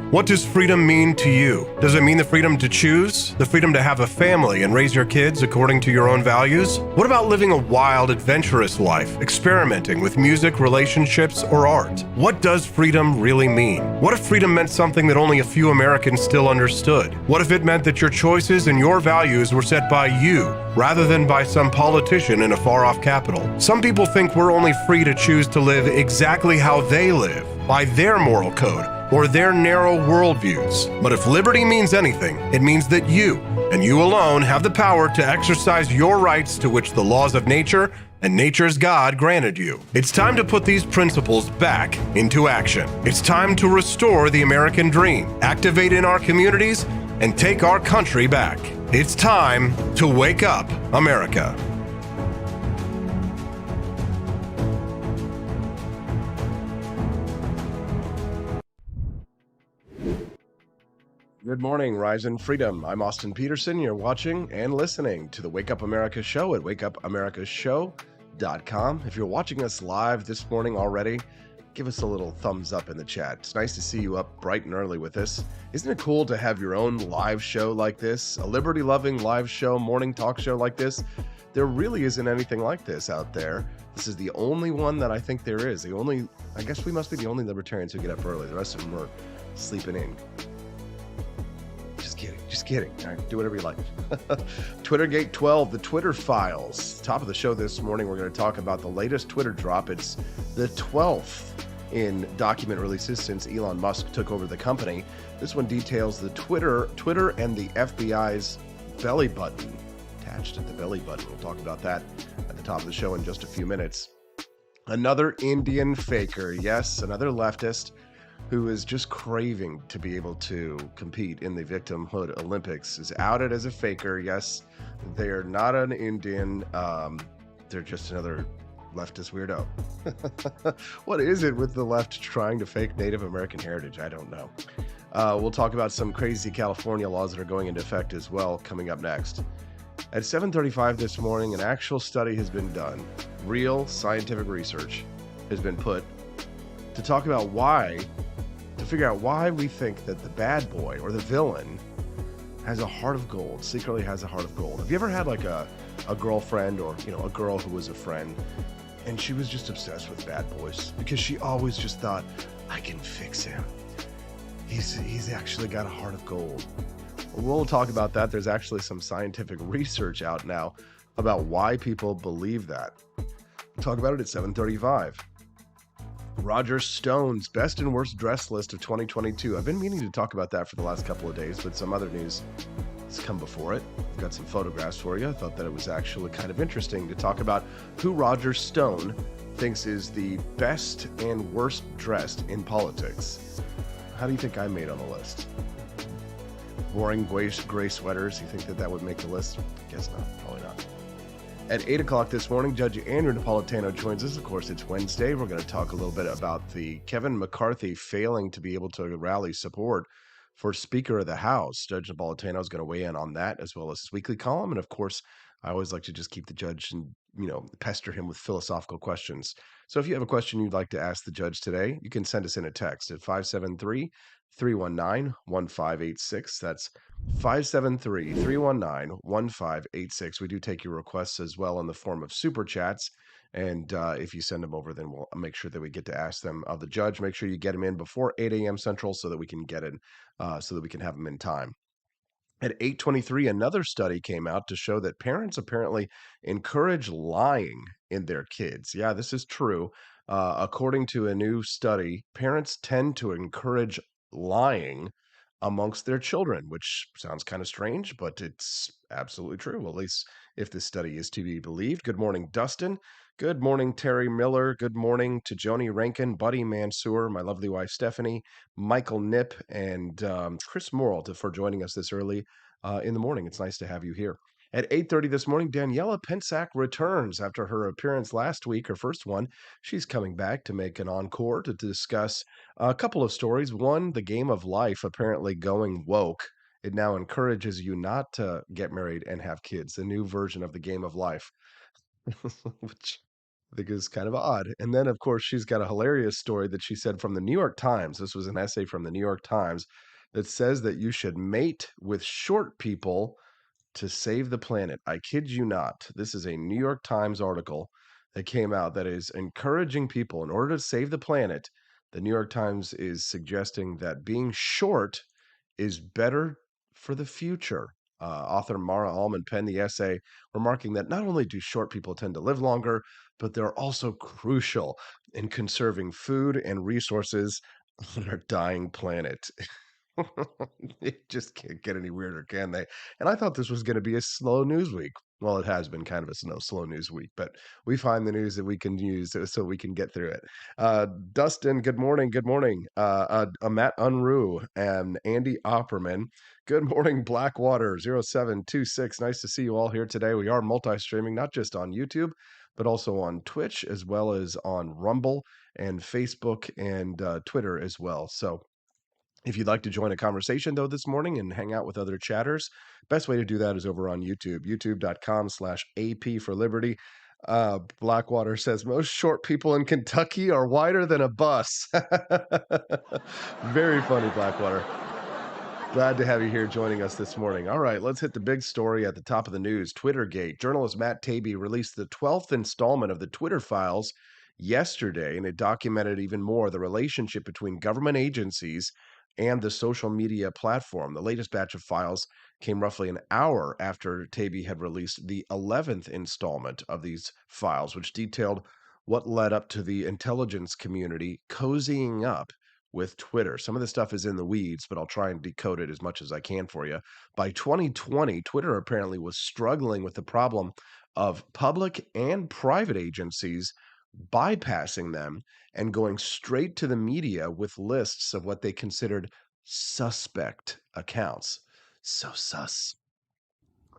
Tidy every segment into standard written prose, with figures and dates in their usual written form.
What does freedom mean to you? Does it mean the freedom to choose? The freedom to have a family and raise your kids according to your own values? What about living a wild, adventurous life, experimenting with music, relationships, or art? What does freedom really mean? What if freedom meant something that only a few Americans still understood? What if it meant that your choices and your values were set by you rather than by some politician in a far-off capital? Some people think we're only free to choose to live exactly how they live, by their moral code, or their narrow worldviews. But if liberty means anything, it means that you, and you alone, have the power to exercise your rights to which the laws of nature and nature's God granted you. It's time to put these principles back into action. It's time to restore the American dream, activate in our communities, and take our country back. It's time to wake up, America. Good morning, Rise and Freedom. I'm Austin Peterson. You're watching and listening to the Wake Up America Show at wakeupamericashow.com. If you're watching us live this morning already, give us a little thumbs up in the chat. It's nice to see you up bright and early with us. Isn't it cool to have your own live show like this? A liberty-loving live show, morning talk show like this? There really isn't anything like this out there. This is the only one that I think there is. I guess we must be the only libertarians who get up early. The rest of them are sleeping in. Just kidding. All right, do whatever you like. Twittergate 12, the Twitter files. Top of the show this morning, we're going to talk about the latest Twitter drop. It's the 12th in document releases since Elon Musk took over the company. This one details the Twitter and the FBI's belly button. Attached at the belly button. We'll talk about that at the top of the show in just a few minutes. Another Indian faker. Yes, another leftist who is just craving to be able to compete in the victimhood Olympics is outed as a faker. Yes, they're not an Indian. They're just another leftist weirdo. What is it with the left trying to fake Native American heritage? I don't know. We'll talk about some crazy California laws that are going into effect as well coming up next. At 7:35 this morning, an actual study has been done. Real scientific research has been put to talk about figure out why we think that the bad boy or the villain has a heart of gold, secretly has a heart of gold. Have you ever had like a girlfriend or, a girl who was a friend and she was just obsessed with bad boys because she always just thought, I can fix him. He's actually got a heart of gold. We'll talk about that. There's actually some scientific research out now about why people believe that. We'll talk about it at 7:35. Roger Stone's best and worst dress list of 2022. I've been meaning to talk about that for the last couple of days, but some other news has come before it. I've got some photographs for you. I thought that it was actually kind of interesting to talk about who Roger Stone thinks is the best and worst dressed in politics. How do you think I made on the list? Boring gray sweaters. You think that would make the list? Guess not. Probably not. At 8 o'clock this morning, Judge Andrew Napolitano joins us. Of course, it's Wednesday. We're going to talk a little bit about the Kevin McCarthy failing to be able to rally support for Speaker of the House. Judge Napolitano is going to weigh in on that, as well as his weekly column. And of course, I always like to just keep the judge and, pester him with philosophical questions. So if you have a question you'd like to ask the judge today, you can send us in a text at 573-319-1586. That's 573-319-1586. We do take your requests as well in the form of super chats. And if you send them over, then we'll make sure that we get to ask them of the judge. Make sure you get them in before 8 a.m. Central so that we can get in, so that we can have them in time. At 8:23, another study came out to show that parents apparently encourage lying in their kids. Yeah, this is true. According to a new study, parents tend to encourage lying amongst their children, which sounds kind of strange, but it's absolutely true, well, at least if this study is to be believed. Good morning, Dustin. Good morning, Terry Miller. Good morning to Joni Rankin, Buddy Mansour, my lovely wife, Stephanie, Michael Nip, and Chris Morrill for joining us this early in the morning. It's nice to have you here. At 8:30 this morning, Daniela Pensac returns after her appearance last week, her first one. She's coming back to make an encore to discuss a couple of stories. One, the game of life apparently going woke. It now encourages you not to get married and have kids, the new version of the game of life. Which I think is kind of odd. And then, of course, she's got a hilarious story that she said from the New York Times. This was an essay from the New York Times that says that you should mate with short people to save the planet. I kid you not. This is a New York Times article that came out that is encouraging people in order to save the planet. The New York Times is suggesting that being short is better for the future. Author Mara Ullman penned the essay, remarking that not only do short people tend to live longer, but they're also crucial in conserving food and resources on our dying planet. It just can't get any weirder, can they? And I thought this was going to be a slow news week. Well, it has been kind of a slow news week, but we find the news that we can use so we can get through it. Dustin, good morning. Good morning. Matt Unruh and Andy Opperman. Good morning, Blackwater 0726. Nice to see you all here today. We are multi streaming, not just on YouTube, but also on Twitch, as well as on Rumble and Facebook and Twitter as well. So, if you'd like to join a conversation, though, this morning and hang out with other chatters, best way to do that is over on YouTube, youtube.com/AP for Liberty. Blackwater says most short people in Kentucky are wider than a bus. Very funny, Blackwater. Glad to have you here joining us this morning. All right, let's hit the big story at the top of the news. Twittergate. Journalist Matt Taibbi released the 12th installment of the Twitter files yesterday, and it documented even more the relationship between government agencies and the social media platform. The latest batch of files came roughly an hour after Taibbi had released the 11th installment of these files, which detailed what led up to the intelligence community cozying up with Twitter. Some of the stuff is in the weeds, but I'll try and decode it as much as I can for you. By 2020, Twitter apparently was struggling with the problem of public and private agencies bypassing them and going straight to the media with lists of what they considered suspect accounts. So sus.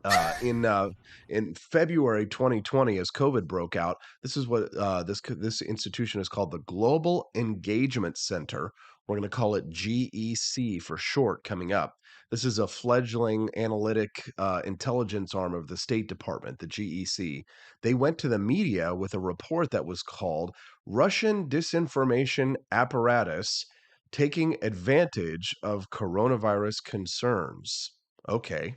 uh, in uh, in February 2020, as COVID broke out, this is what this institution is called, the Global Engagement Center. We're going to call it GEC for short. Coming up, this is a fledgling analytic intelligence arm of the State Department, the GEC. They went to the media with a report that was called "Russian Disinformation Apparatus Taking Advantage of Coronavirus Concerns." Okay,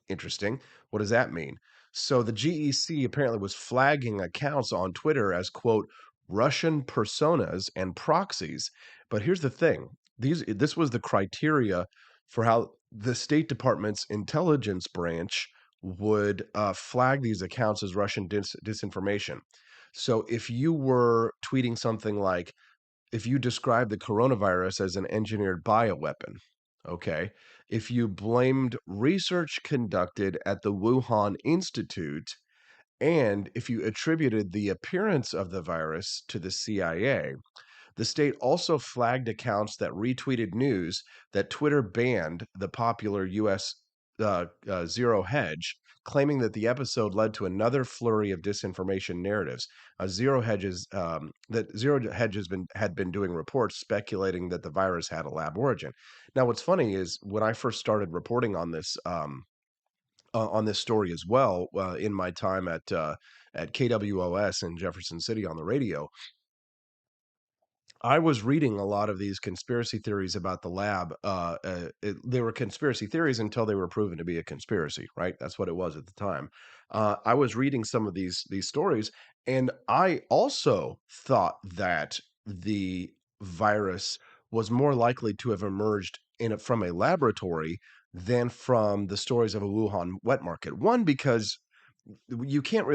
interesting. What does that mean? So the GEC apparently was flagging accounts on Twitter as, quote, Russian personas and proxies. But here's the thing. This was the criteria for how the State Department's intelligence branch would flag these accounts as Russian disinformation. So if you were tweeting something like, if you describe the coronavirus as an engineered bioweapon, okay, if you blamed research conducted at the Wuhan Institute, and if you attributed the appearance of the virus to the CIA, the state also flagged accounts that retweeted news that Twitter banned the popular U.S. Zero Hedge, claiming that the episode led to another flurry of disinformation narratives. Zero Hedge had been doing reports speculating that the virus had a lab origin. Now, what's funny is when I first started reporting on this story as well, in my time at KWOS in Jefferson City on the radio, I was reading a lot of these conspiracy theories about the lab. They were conspiracy theories until they were proven to be a conspiracy, right? That's what it was at the time. I was reading some of these stories, and I also thought that the virus was more likely to have emerged from a laboratory than from the stories of a Wuhan wet market. One, because you can't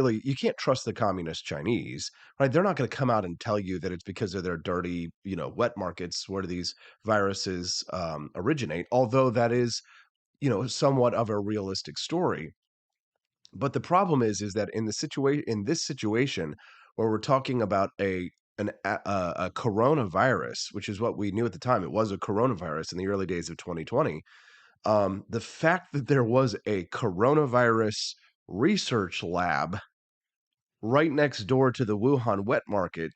trust the communist Chinese, right? They're not going to come out and tell you that it's because of their dirty, wet markets where these viruses originate. Although that is, somewhat of a realistic story. But the problem is that in this situation where we're talking about a coronavirus, which is what we knew at the time, it was a coronavirus in the early days of 2020. The fact that there was a coronavirus research lab right next door to the Wuhan wet market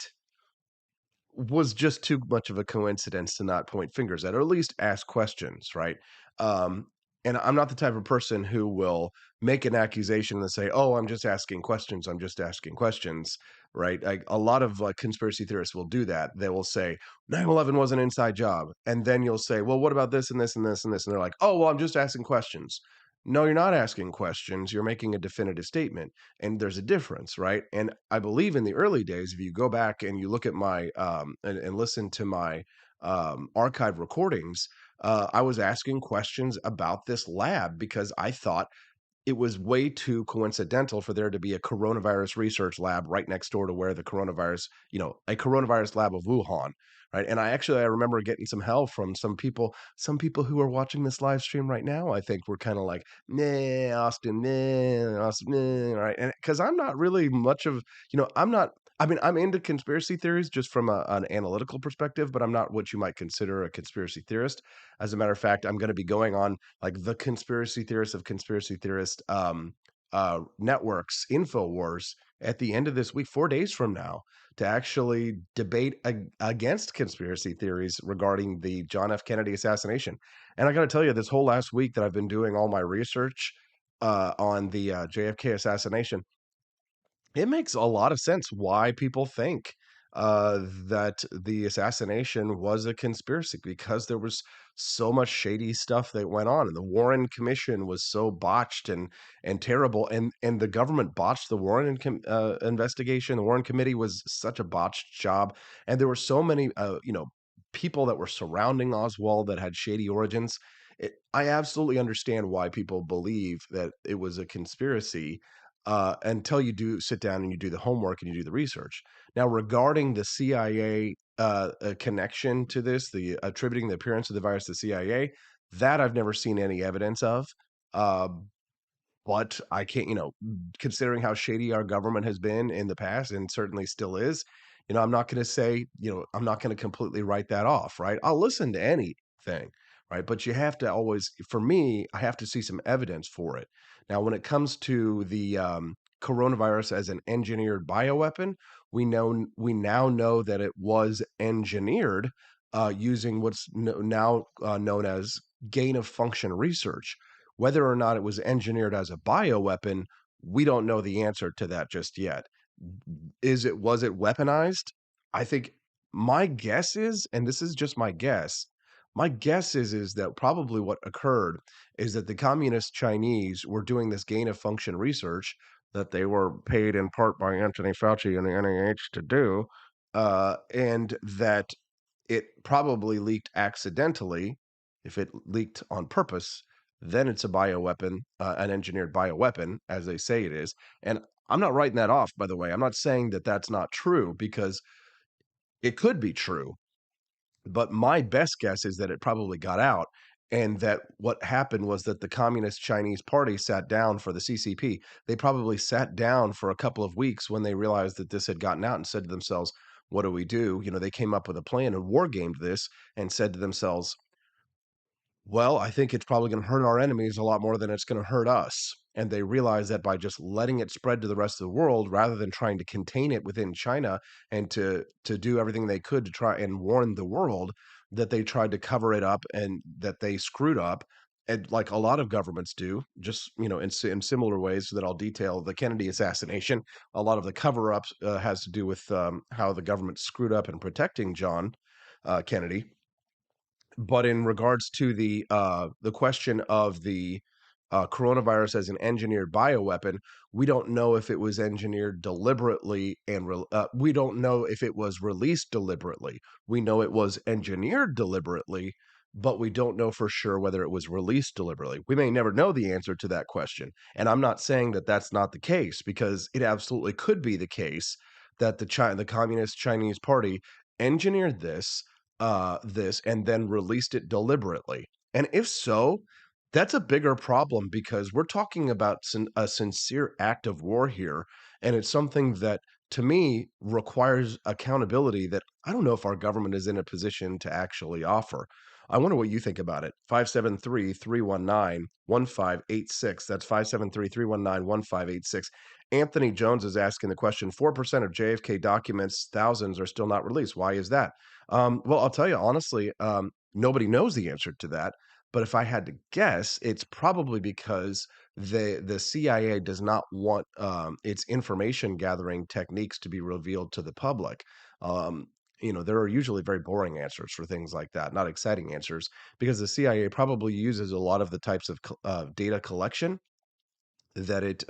was just too much of a coincidence to not point fingers at, or at least ask questions, right? Um, And I'm not the type of person who will make an accusation and say, "Oh, I'm just asking questions. I'm just asking questions." Right? Like a lot of conspiracy theorists will do that. They will say 9/11 was an inside job, and then you'll say, "Well, what about this and this and this and this?" And they're like, "Oh, well, I'm just asking questions." No, you're not asking questions. You're making a definitive statement, and there's a difference, right? And I believe in the early days, if you go back and you look at my and listen to my archive recordings, I was asking questions about this lab because I thought it was way too coincidental for there to be a coronavirus research lab right next door to where the coronavirus, a coronavirus lab of Wuhan, right? And I remember getting some hell from some people who are watching this live stream right now. I think were kind of like, nah, Austin, nah, right? And because I'm not really much of, I'm not. I mean, I'm into conspiracy theories just from an analytical perspective, but I'm not what you might consider a conspiracy theorist. As a matter of fact, I'm going to be going on like the conspiracy theorist of conspiracy theorist networks, InfoWars, at the end of this week, 4 days from now, to actually debate against conspiracy theories regarding the John F. Kennedy assassination. And I got to tell you, this whole last week that I've been doing all my research on the JFK assassination, it makes a lot of sense why people think that the assassination was a conspiracy because there was so much shady stuff that went on, and the Warren Commission was so botched and terrible, and the government botched the investigation. The Warren Committee was such a botched job, and there were so many people that were surrounding Oswald that had shady origins. I absolutely understand why people believe that it was a conspiracy until you do sit down and you do the homework and you do the research. Now, regarding the CIA connection to this, the attributing the appearance of the virus to the CIA, that I've never seen any evidence of. Uh, but I can't, considering how shady our government has been in the past and certainly still is, I'm not going to say, I'm not going to completely write that off, right? I'll listen to anything, right? But you have to always, for me, I have to see some evidence for it. Now, when it comes to the coronavirus as an engineered bioweapon, we now know that it was engineered using what's now known as gain of function research. Whether or not it was engineered as a bioweapon, we don't know the answer to that just yet. Was it weaponized? I think my guess is, and this is just my guess is that probably what occurred is that the communist Chinese were doing this gain of function research that they were paid in part by Anthony Fauci and the NIH to do, and that it probably leaked accidentally. If it leaked on purpose, then it's a bioweapon, an engineered bioweapon, as they say it is. And I'm not writing that off, by the way. I'm not saying that that's not true because it could be true. But my best guess is that it probably got out and that what happened was that the Communist Chinese Party sat down for the CCP. They probably sat down for a couple of weeks when they realized that this had gotten out and said to themselves, what do we do? They came up with a plan and war gamed this and said to themselves, well, I think it's probably going to hurt our enemies a lot more than it's going to hurt us. And they realize that by just letting it spread to the rest of the world, rather than trying to contain it within China and to do everything they could to try and warn the world, that they tried to cover it up and that they screwed up. And like a lot of governments do, just in similar ways that I'll detail the Kennedy assassination. A lot of the cover ups has to do with how the government screwed up in protecting John Kennedy. But in regards to the question of the coronavirus as an engineered bioweapon, we don't know if it was engineered deliberately we don't know if it was released deliberately. We know it was engineered deliberately, but we don't know for sure whether it was released deliberately. We may never know the answer to that question. And I'm not saying that that's not the case because it absolutely could be the case that the Communist Chinese Party engineered this and then released it deliberately. And if so, that's a bigger problem because we're talking about a sincere act of war here. And it's something that, to me, requires accountability that I don't know if our government is in a position to actually offer. I wonder what you think about it. 573-319-1586. That's 573-319-1586. Anthony Jones is asking the question 4% of JFK documents, thousands, are still not released. Why is that? Well, I'll tell you honestly, nobody knows the answer to that. But if I had to guess, it's probably because the CIA does not want its information gathering techniques to be revealed to the public. Um, there are usually very boring answers for things like that, not exciting answers, because the CIA probably uses a lot of the types of data collection that it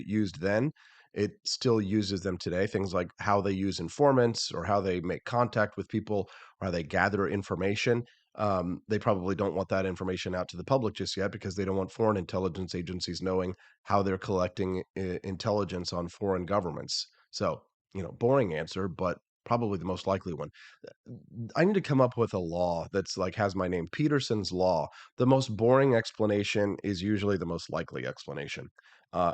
used then. It still uses them today. Things like how they use informants or how they make contact with people or how they gather information. They probably don't want that information out to the public just yet because they don't want foreign intelligence agencies knowing how they're collecting intelligence on foreign governments. So, boring answer, but probably the most likely one. I need to come up with a law that's like has my name, Peterson's law. The most boring explanation is usually the most likely explanation.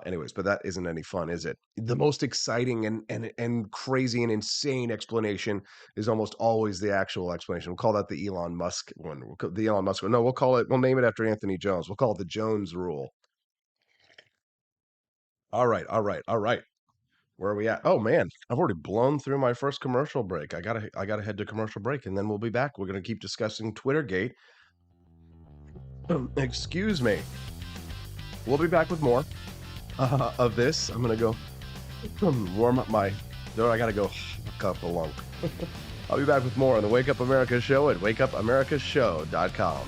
Anyways, but that isn't any fun, is it? The most exciting and crazy and insane explanation is almost always the actual explanation. We'll call that the Elon Musk one. The Elon Musk one. No, we'll name it after Anthony Jones. We'll call it the Jones rule. All right, all right, all right. Where are we at? Oh man, I've already blown through my first commercial break. I gotta head to commercial break, and then we'll be back. We're gonna keep discussing Twittergate. Excuse me. We'll be back with more of this. I'm gonna go warm up my. No, I gotta go a couple long. I'll be back with more on the Wake Up America show at wakeupAmericaShow.com.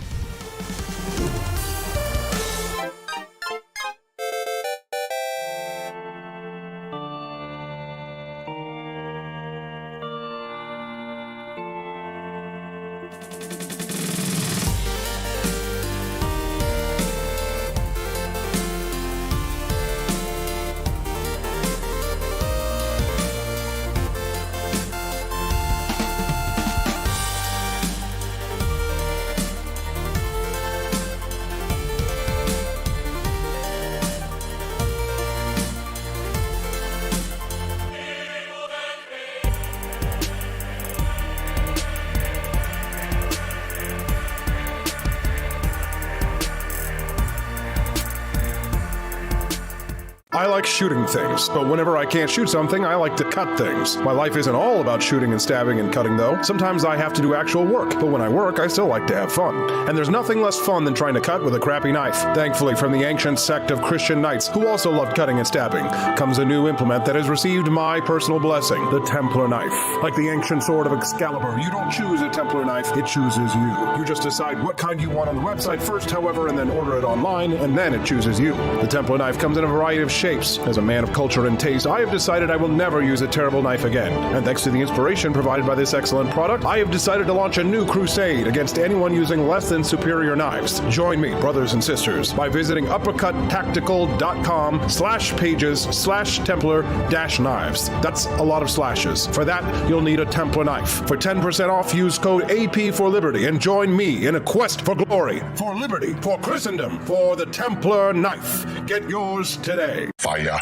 I like shooting things, but whenever I can't shoot something, I like to cut things. My life isn't all about shooting and stabbing and cutting, though. Sometimes I have to do actual work, but when I work, I still like to have fun. And there's nothing less fun than trying to cut with a crappy knife. Thankfully, from the ancient sect of Christian knights, who also loved cutting and stabbing, comes a new implement that has received my personal blessing, the Templar knife. Like the ancient sword of Excalibur, you don't choose a Templar knife, it chooses you. You just decide what kind you want on the website first, however, and then order it online, and then it chooses you. The Templar knife comes in a variety of shapes. As a man of culture and taste, I have decided I will never use a terrible knife again. And thanks to the inspiration provided by this excellent product, I have decided to launch a new crusade against anyone using less than superior knives. Join me, brothers and sisters, by visiting uppercuttactical.com/pages/Templar-knives. That's a lot of slashes. For that, you'll need a Templar knife. For 10% off, use code AP for Liberty and join me in a quest for glory, for liberty, for Christendom, for the Templar knife. Get yours today. Fire.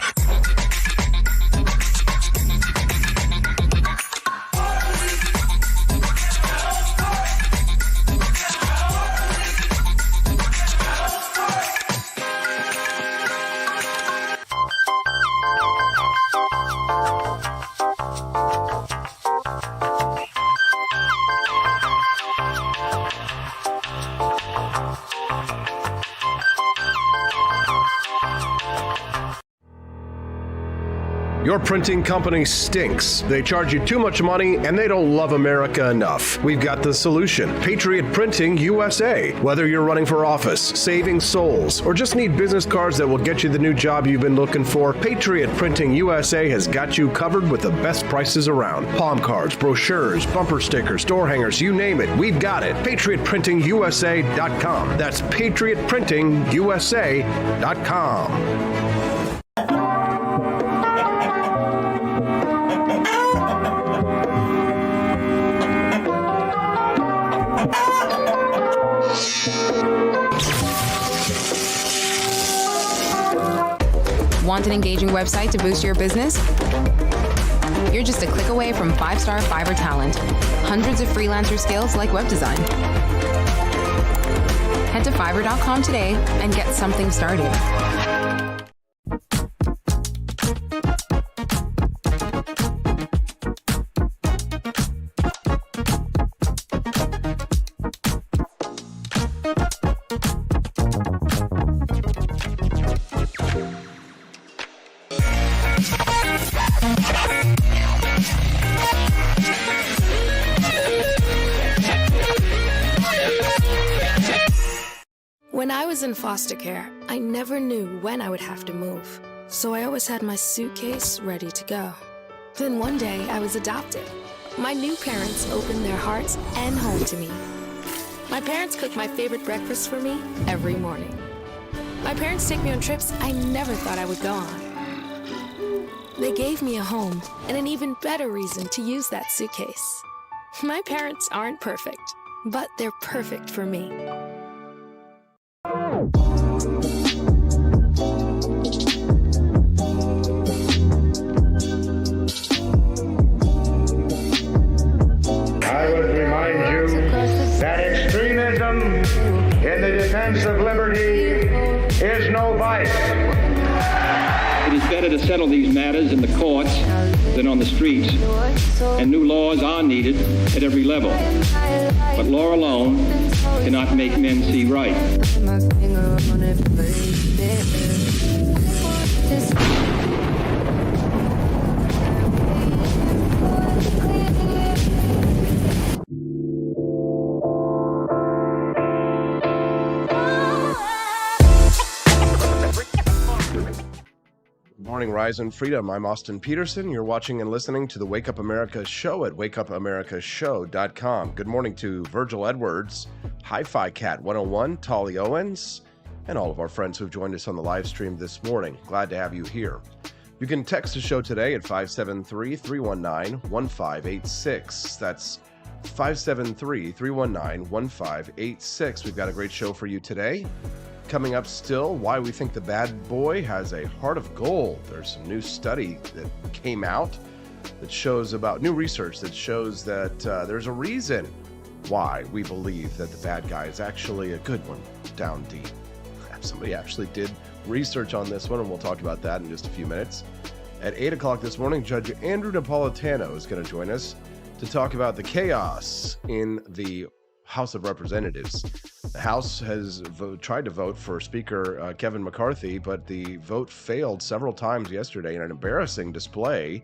Your printing company stinks. They charge you too much money and they don't love America enough. We've got the solution. Patriot Printing USA. Whether you're running for office, saving souls, or just need business cards that will get you the new job you've been looking for, Patriot Printing USA has got you covered with the best prices around. Palm cards, brochures, bumper stickers, door hangers, you name it, we've got it. PatriotPrintingUSA.com. That's PatriotPrintingUSA.com. Want an engaging website to boost your business? You're just a click away from 5-star Fiverr talent. Hundreds of freelancer skills like web design. Head to Fiverr.com today and get something started. When I was in foster care, I never knew when I would have to move, so I always had my suitcase ready to go. Then one day, I was adopted. My new parents opened their hearts and home to me. My parents cook my favorite breakfast for me every morning. My parents take me on trips I never thought I would go on. They gave me a home and an even better reason to use that suitcase. My parents aren't perfect, but they're perfect for me. I would remind you that extremism in the defense of liberty is no vice. It is better to settle these matters in the courts than on the streets, and new laws are needed at every level. But law alone cannot make men see right. Morning, Rise and Freedom. I'm Austin Peterson. You're watching and listening to the Wake Up America show at wakeupAmericaShow.com. Good morning to Virgil Edwards, Hi-Fi Cat 101, Tolly Owens, and all of our friends who've joined us on the live stream this morning. Glad to have you here. You can text the show today at 573-319-1586. That's 573-319-1586. We've got a great show for you today. Coming up still, why we think the bad boy has a heart of gold. There's some new study that came out that shows about new research that shows that there's a reason why we believe that the bad guy is actually a good one down deep. Somebody actually did research on this one, and we'll talk about that in just a few minutes. At 8 o'clock this morning, Judge Andrew Napolitano is going to join us to talk about the chaos in the House of Representatives. The House has tried to vote for Speaker Kevin McCarthy, but the vote failed several times yesterday in an embarrassing display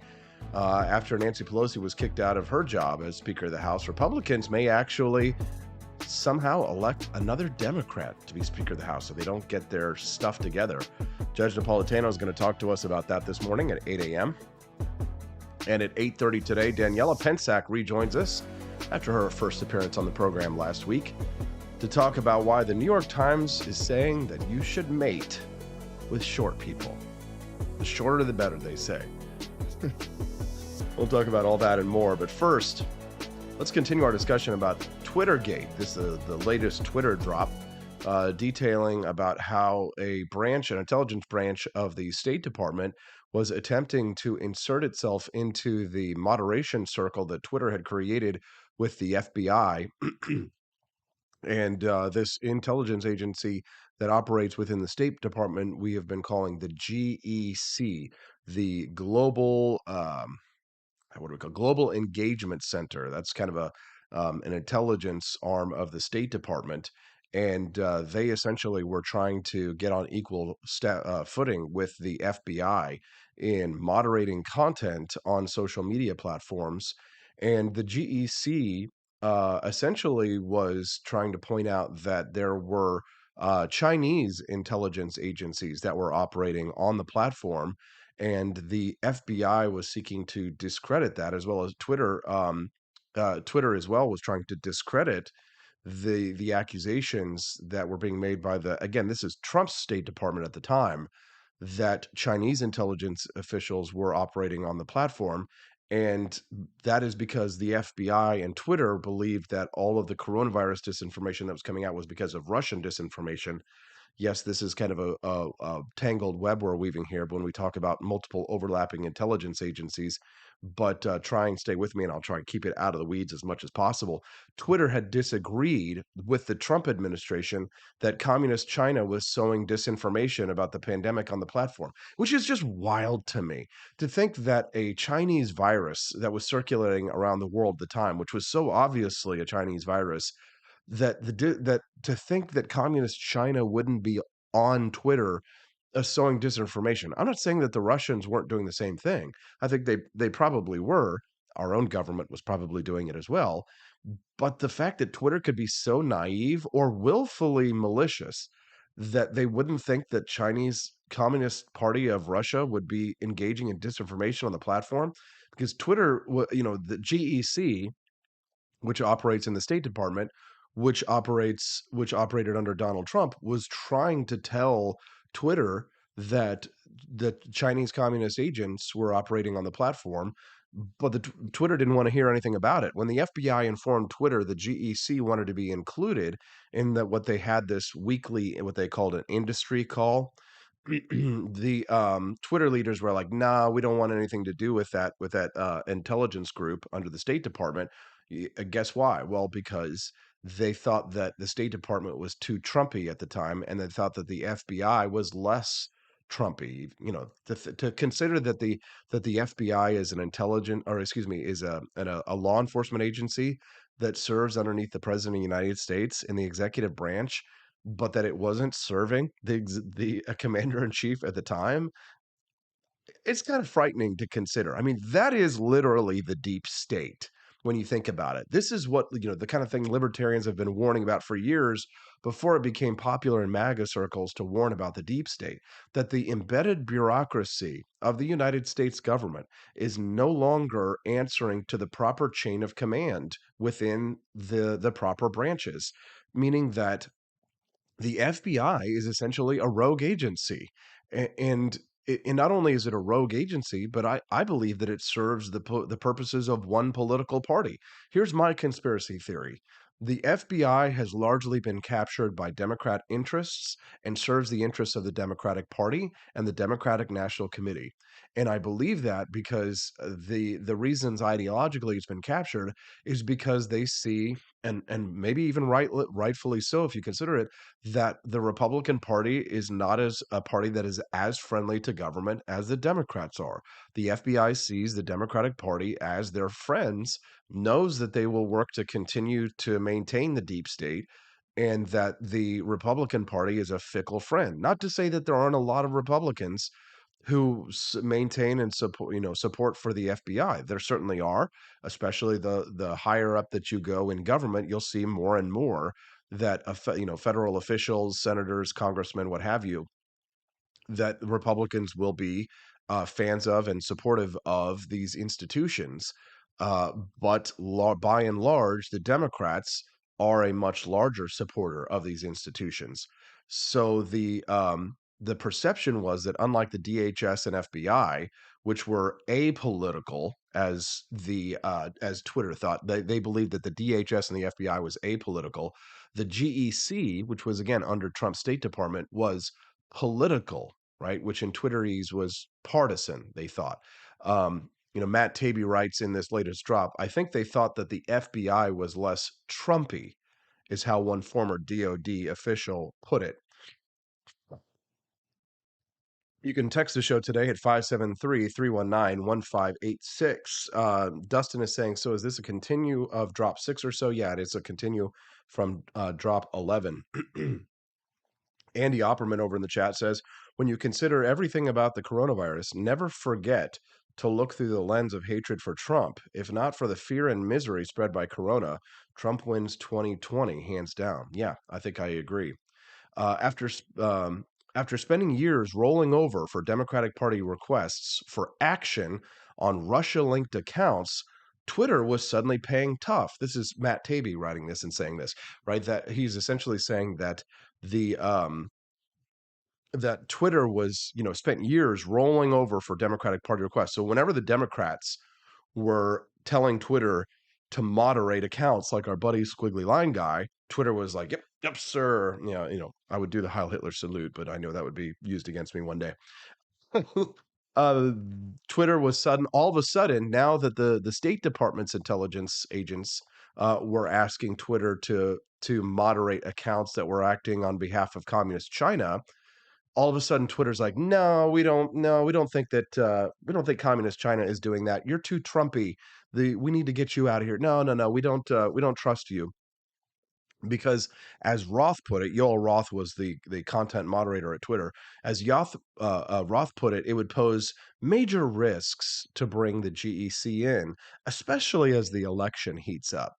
after Nancy Pelosi was kicked out of her job as Speaker of the House. Republicans may actually somehow elect another Democrat to be Speaker of the House so they don't get their stuff together. Judge Napolitano is going to talk to us about that this morning at 8 a.m. And at 8:30 today, Daniela Pensack rejoins us after her first appearance on the program last week to talk about why the New York Times is saying that you should mate with short people. The shorter the better, they say. We'll talk about all that and more, but first, let's continue our discussion about Twittergate. This is the latest Twitter drop detailing about how an intelligence branch of the State Department was attempting to insert itself into the moderation circle that Twitter had created with the FBI and this intelligence agency that operates within the State Department we have been calling the GEC, the Global Global Engagement Center. That's kind of an intelligence arm of the State Department, and they essentially were trying to get on equal footing with the FBI in moderating content on social media platforms. And the GEC essentially was trying to point out that there were Chinese intelligence agencies that were operating on the platform, and the FBI was seeking to discredit that, as well as Twitter. Twitter as well was trying to discredit the accusations that were being made by this is Trump's State Department at the time, that Chinese intelligence officials were operating on the platform. And that is because the FBI and Twitter believed that all of the coronavirus disinformation that was coming out was because of Russian disinformation. Yes, this is kind of a tangled web we're weaving here when we talk about multiple overlapping intelligence agencies, but try and stay with me, and I'll try and keep it out of the weeds as much as possible. Twitter had disagreed with the Trump administration that communist China was sowing disinformation about the pandemic on the platform, which is just wild to me to think that a Chinese virus that was circulating around the world at the time, which was so obviously a Chinese virus, that to think that communist China wouldn't be on Twitter sowing disinformation. I'm not saying that the Russians weren't doing the same thing. I think they probably were. Our own government was probably doing it as well. But the fact that Twitter could be so naive or willfully malicious that they wouldn't think that Chinese Communist Party of Russia would be engaging in disinformation on the platform, because Twitter, the GEC, which operates in the State Department, which operated under Donald Trump, was trying to tell Twitter that the Chinese communist agents were operating on the platform, but Twitter didn't want to hear anything about it. When the FBI informed Twitter the GEC wanted to be included in that, what they had this weekly, what they called an industry call, the Twitter leaders were like, "Nah, we don't want anything to do with that intelligence group under the State Department." Guess why? Well, because they thought that the State Department was too Trumpy at the time, and they thought that the FBI was less Trumpy. To consider that the FBI is an intelligent, or excuse me, is a law enforcement agency that serves underneath the President of the United States in the executive branch, but that it wasn't serving the commander in chief at the time, it's kind of frightening to consider. I mean, that is literally the deep state when you think about it. This is what, the kind of thing libertarians have been warning about for years before it became popular in MAGA circles to warn about the deep state, that the embedded bureaucracy of the United States government is no longer answering to the proper chain of command within the proper branches, meaning that the FBI is essentially a rogue agency. And not only is it a rogue agency, but I believe that it serves the purposes of one political party. Here's my conspiracy theory. The FBI has largely been captured by Democrat interests and serves the interests of the Democratic Party and the Democratic National Committee. And I believe that because the reasons ideologically it's been captured is because they see, and maybe even rightfully so if you consider it, that the Republican Party is not as a party that is as friendly to government as the Democrats are. The FBI sees the Democratic Party as their friends, knows that they will work to continue to maintain the deep state, and that the Republican Party is a fickle friend. Not to say that there aren't a lot of Republicans who maintain and support for the FBI. There certainly are, especially the higher up that you go in government, you'll see more and more that federal officials, senators, congressmen, what have you, that Republicans will be fans of and supportive of these institutions. But by and large, the Democrats are a much larger supporter of these institutions. So the perception was that, unlike the DHS and FBI, which were apolitical, as Twitter thought, they believed that the DHS and the FBI was apolitical. The GEC, which was again under Trump's State Department, was political, right? Which in Twitterese was partisan, they thought. Matt Taibbi writes in this latest drop, I think they thought that the FBI was less Trumpy, is how one former DOD official put it. You can text the show today at 573-319-1586. Dustin is saying, so is this a continue of drop 6 or so? Yeah, it is a continue from drop 11. Andy Opperman over in the chat says, when you consider everything about the coronavirus, never forget to look through the lens of hatred for Trump. If not for the fear and misery spread by corona, Trump wins 2020, hands down. Yeah, I think I agree. After spending years rolling over for Democratic Party requests for action on Russia-linked accounts, Twitter was suddenly paying tough. This is Matt Taibbi writing this and saying this, right? That he's essentially saying that that Twitter was, spent years rolling over for Democratic Party requests. So whenever the Democrats were telling Twitter to moderate accounts like our buddy Squiggly Line guy, Twitter was like, yep, sir. I would do the Heil Hitler salute, but I know that would be used against me one day. Twitter was all of a sudden, now that the State Department's intelligence agents were asking Twitter to moderate accounts that were acting on behalf of communist China, all of a sudden Twitter's like, we don't think communist China is doing that. You're too Trumpy. We need to get you out of here. No, we don't trust you. Because as Roth put it, Yoel Roth was the content moderator at Twitter. As Roth put it, it would pose major risks to bring the GEC in, especially as the election heats up.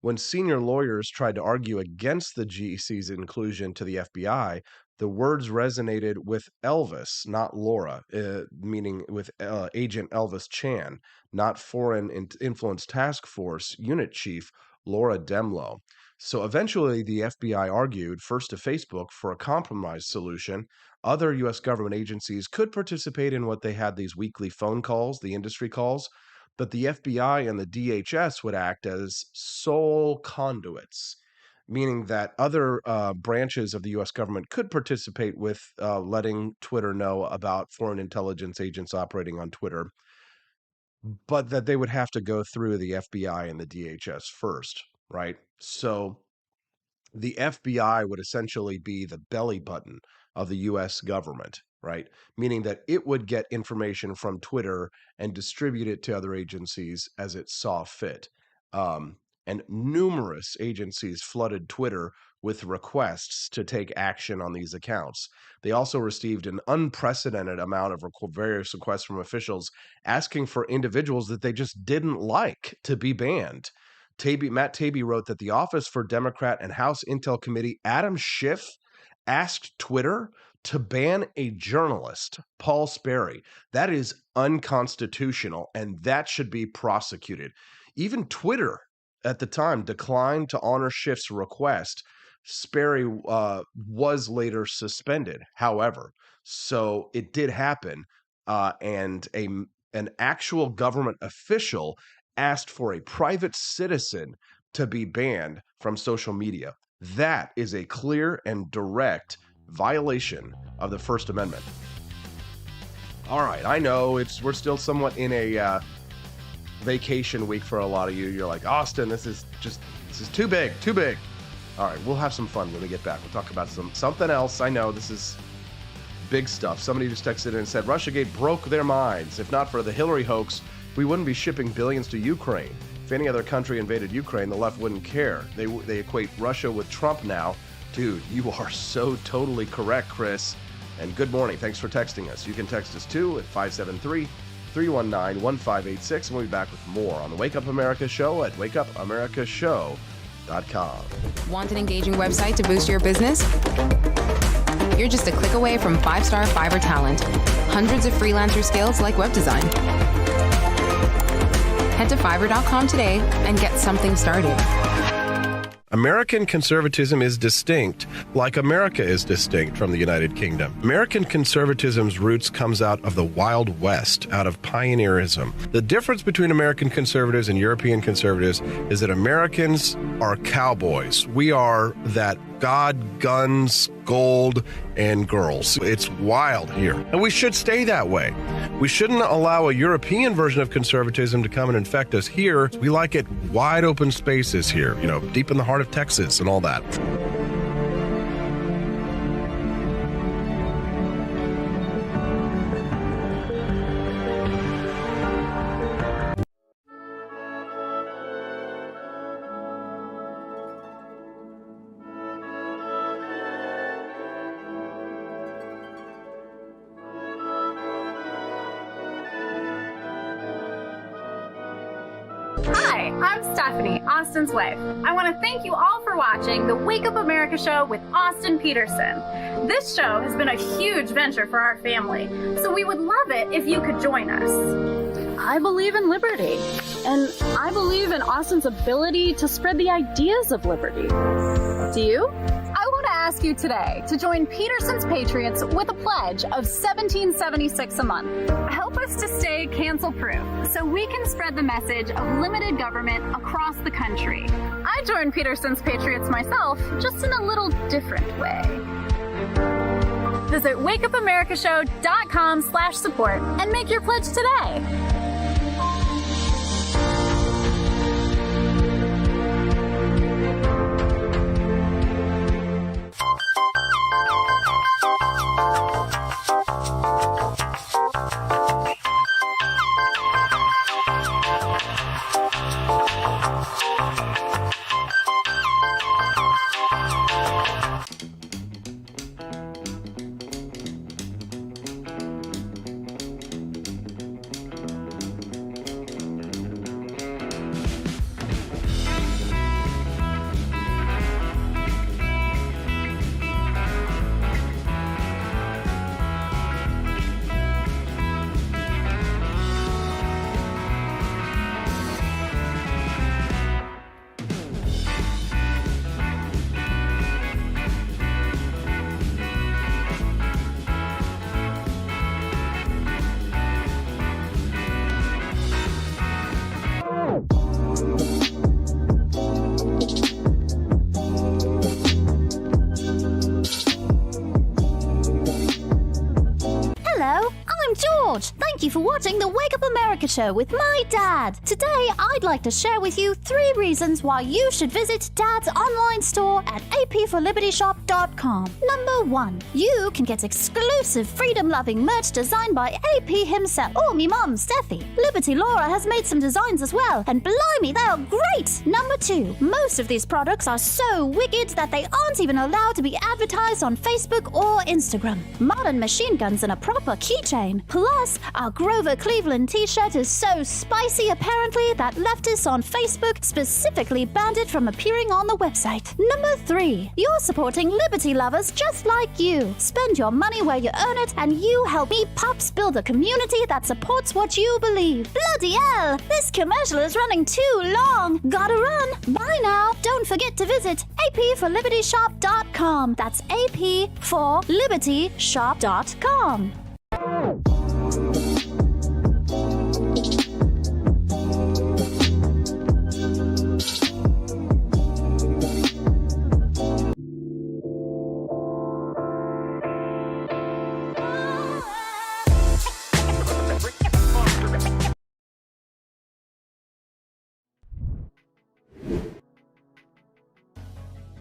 When senior lawyers tried to argue against the GEC's inclusion to the FBI, the words resonated with Elvis, not Laura, meaning with Agent Elvis Chan, not Foreign Influence Task Force Unit Chief Laura Demlow. So eventually, the FBI argued, first to Facebook, for a compromise solution. Other U.S. government agencies could participate in what they had these weekly phone calls, the industry calls, but the FBI and the DHS would act as sole conduits, meaning that other branches of the U.S. government could participate with letting Twitter know about foreign intelligence agents operating on Twitter, but that they would have to go through the FBI and the DHS first, right? So the FBI would essentially be the belly button of the US government, right? Meaning that it would get information from Twitter and distribute it to other agencies as it saw fit. And numerous agencies flooded Twitter with requests to take action on these accounts. They also received an unprecedented amount of various requests from officials asking for individuals that they just didn't like to be banned. Matt Taibbi wrote that the Office for Democrat and House Intel Committee Adam Schiff asked Twitter to ban a journalist, Paul Sperry. That is unconstitutional, and that should be prosecuted. Even Twitter at the time declined to honor Schiff's request. Sperry was later suspended, however. So it did happen, and an actual government official asked for a private citizen to be banned from social media. That is a clear and direct violation of the First Amendment. All right, I know we're still somewhat in a vacation week for a lot of you. You're like, Austin, this is too big. All right, we'll have some fun when we get back. We'll talk about something else. I know this is big stuff. Somebody just texted in and said, Russiagate broke their minds. If not for the Hillary hoax, we wouldn't be shipping billions to Ukraine. If any other country invaded Ukraine, the left wouldn't care. They equate Russia with Trump now. Dude, you are so totally correct, Chris. And good morning. Thanks for texting us. You can text us too at 573-319-1586. And we'll be back with more on the Wake Up America Show at wakeupAmericaShow.com. Want an engaging website to boost your business? You're just a click away from 5-star Fiverr talent. Hundreds of freelancer skills like web design. Head to Fiverr.com today and get something started. American conservatism is distinct, like America is distinct from the United Kingdom. American conservatism's roots comes out of the Wild West, out of pioneerism. The difference between American conservatives and European conservatives is that Americans are cowboys. We are that God, guns, gold, and girls. It's wild here. And we should stay that way. We shouldn't allow a European version of conservatism to come and infect us here. We like it wide open spaces here, deep in the heart of Texas and all that. Hi, I'm Stephanie, Austin's wife. I want to thank you all for watching the Wake Up America Show with Austin Peterson. This show has been a huge venture for our family, so we would love it if you could join us. I believe in liberty, and I believe in Austin's ability to spread the ideas of liberty. Do you? I want to ask you today to join Peterson's Patriots with a pledge of $17.76 a month. Help us to stay cancel-proof so we can spread the message of limited government across the country. I joined Peterson's Patriots myself, just in a little different way. Visit wakeupAmericaShow.com/support and make your pledge today. for watching the Wake Up America show with my dad. Today, I'd like to share with you 3 reasons why you should visit Dad's online store at apforlibertyshop.com. Number 1. You can get exclusive freedom-loving merch designed by AP himself or me mum, Steffi. Liberty Laura has made some designs as well, and blimey, they are great! Number 2. Most of these products are so wicked that they aren't even allowed to be advertised on Facebook or Instagram. Modern machine guns and a proper keychain. Plus, our Grover Cleveland t-shirt is so spicy apparently that leftists on Facebook specifically banned it from appearing on the website. Number 3. You're supporting liberty lovers just like you. Spend your money where you earn it, and you help me pups build a community that supports what you believe. Bloody hell! This commercial is running too long. Gotta run. Bye now. Don't forget to visit apforlibertyshop.com. That's apforlibertyshop.com.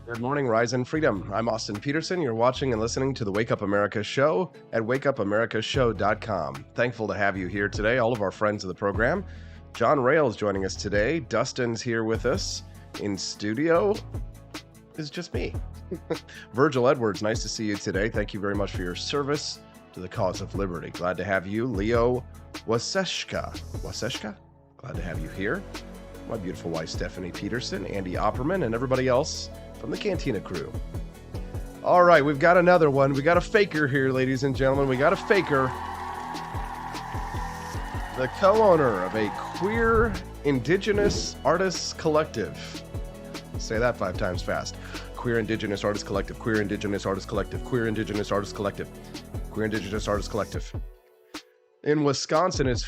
Good morning, Rise and Freedom. I'm Austin Peterson. You're watching and listening to the Wake Up America show at wakeupAmericaShow.com. Thankful to have you here today, all of our friends of the program. John Rails joining us today. Dustin's here with us. In studio is just me. Virgil Edwards, nice to see you today. Thank you very much for your service to the cause of liberty. Glad to have you. Leo Waseshka. Glad to have you here. My beautiful wife, Stephanie Peterson, Andy Opperman, and everybody else from the Cantina crew. All right, we've got another one. We got a faker here, ladies and gentlemen. We got a faker. The co-owner of a queer indigenous artists collective. Say that 5 times fast. Queer Indigenous Artists Collective, Queer Indigenous Artists Collective, Queer Indigenous Artists Collective, Queer Indigenous Artists Collective. In Wisconsin is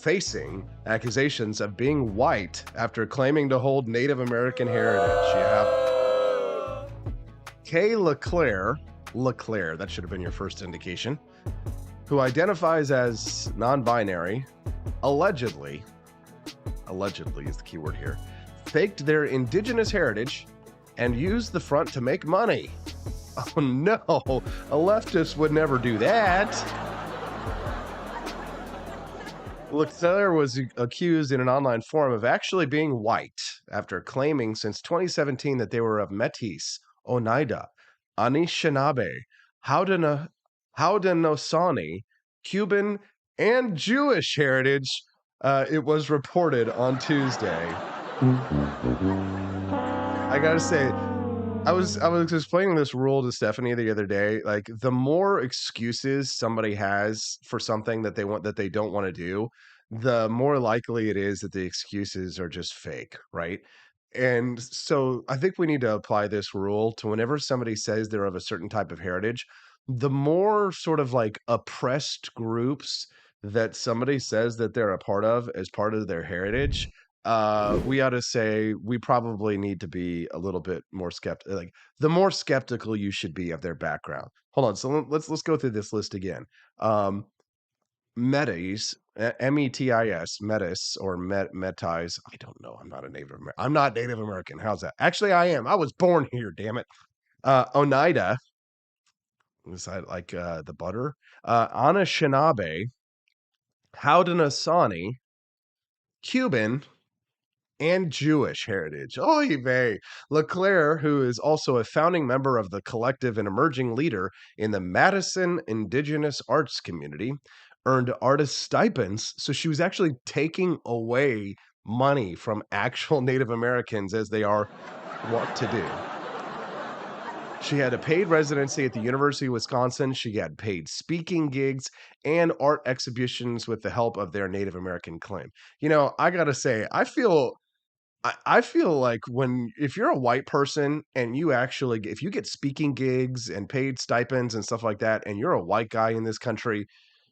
facing accusations of being white after claiming to hold Native American heritage. You have Kay LeClaire, that should have been your first indication, who identifies as non-binary, allegedly is the key word here, faked their indigenous heritage and used the front to make money. Oh no, a leftist would never do that. LeClaire was accused in an online forum of actually being white after claiming since 2017 that they were of Métis, Oneida, Anishinaabe, Haudenosaunee, Cuban, and Jewish heritage. It was reported on Tuesday. I gotta say, I was explaining this rule to Stephanie the other day. Like, the more excuses somebody has for something that they don't want to do, the more likely it is that the excuses are just fake, right? And so I think we need to apply this rule to whenever somebody says they're of a certain type of heritage. The more sort of like oppressed groups that somebody says that they're a part of as part of their heritage, we ought to say we probably need to be a little bit more skeptical. Like, the more skeptical you should be of their background. Hold on, so let's go through this list again. Métis, M-E-T-I-S, Métis or Métis. I don't know. I'm not Native American. How's that? Actually, I am. I was born here. Damn it. Oneida. Is that like the butter? Anishinaabe, Haudenosaunee, Cuban, and Jewish heritage. Oy vey. LeClaire, who is also a founding member of the collective and emerging leader in the Madison Indigenous Arts community, earned artist stipends. So she was actually taking away money from actual Native Americans, as they are wont to do. She had a paid residency at the University of Wisconsin. She had paid speaking gigs and art exhibitions with the help of their Native American claim. You know, I gotta say, I feel like if you're a white person and if you get speaking gigs and paid stipends and stuff like that, and you're a white guy in this country,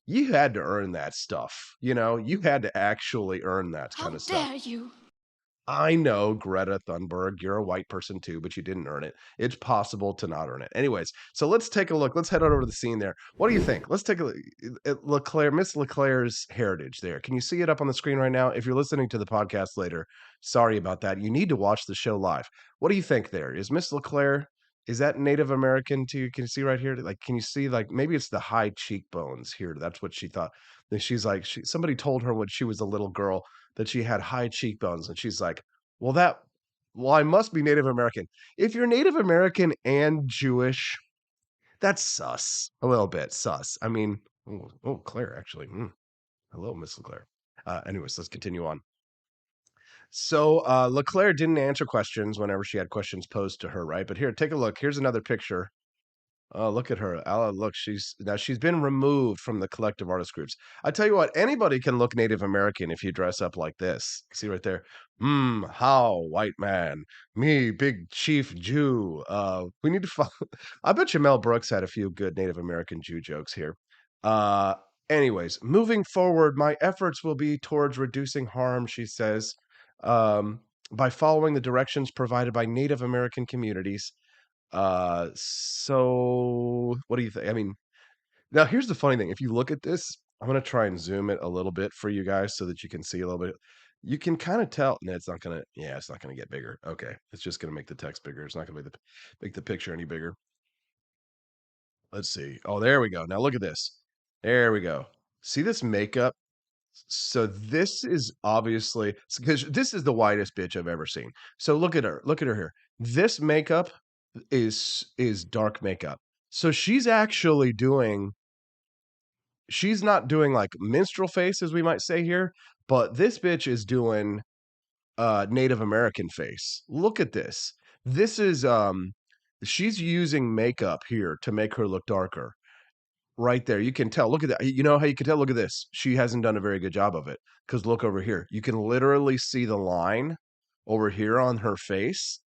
you had to earn that stuff. You know, you had to actually earn that kind of stuff. How dare you? I know, Greta Thunberg, you're a white person too, but you didn't earn it. It's possible to not earn it. Anyways, so let's take a look. Let's head on over to the scene there. What do you think? Let's take a look at Leclerc, Miss Leclerc's heritage there. Can you see it up on the screen right now? If you're listening to the podcast later, sorry about that. You need to watch the show live. What do you think there? Is Miss Leclerc, is that Native American too? Can you see right here? Like, can you see, like, maybe it's the high cheekbones here. That's what she thought. Then she's like, somebody told her when she was a little girl that she had high cheekbones, and she's like, well, I must be Native American. If you're Native American and Jewish, that's sus. A little bit sus. I mean, Claire, actually. Hello, Miss Leclerc. Anyways, let's continue on. So Leclerc didn't answer questions whenever she had questions posed to her, right? But here, take a look. Here's another picture. Oh, look at her. Look, she's been removed from the collective artist groups. I tell you what, anybody can look Native American if you dress up like this. See right there. How, white man. Me, big chief Jew. We need to follow. I bet you Mel Brooks had a few good Native American Jew jokes here. Anyways, moving forward, my efforts will be towards reducing harm, she says, by following the directions provided by Native American communities. So what do you think? I mean, now here's the funny thing. If you look at this, I'm gonna try and zoom it a little bit for you guys so that you can see a little bit. You can kind of tell. No, it's not gonna. Yeah, it's not gonna get bigger. Okay, it's just gonna make the text bigger. It's not gonna make the picture any bigger. Let's see. Oh, there we go. Now look at this. There we go. See this makeup? So this is obviously because this is the whitest bitch I've ever seen. So look at her. Look at her here. This makeup is dark makeup. So she's actually doing she's not doing like minstrel face as we might say here, but this bitch is doing Native American face. Look at this. This is she's using makeup here to make her look darker. Right there. You can tell. Look at that. You know how you can tell? Look at this. She hasn't done a very good job of it. Because look over here. You can literally see the line over here on her face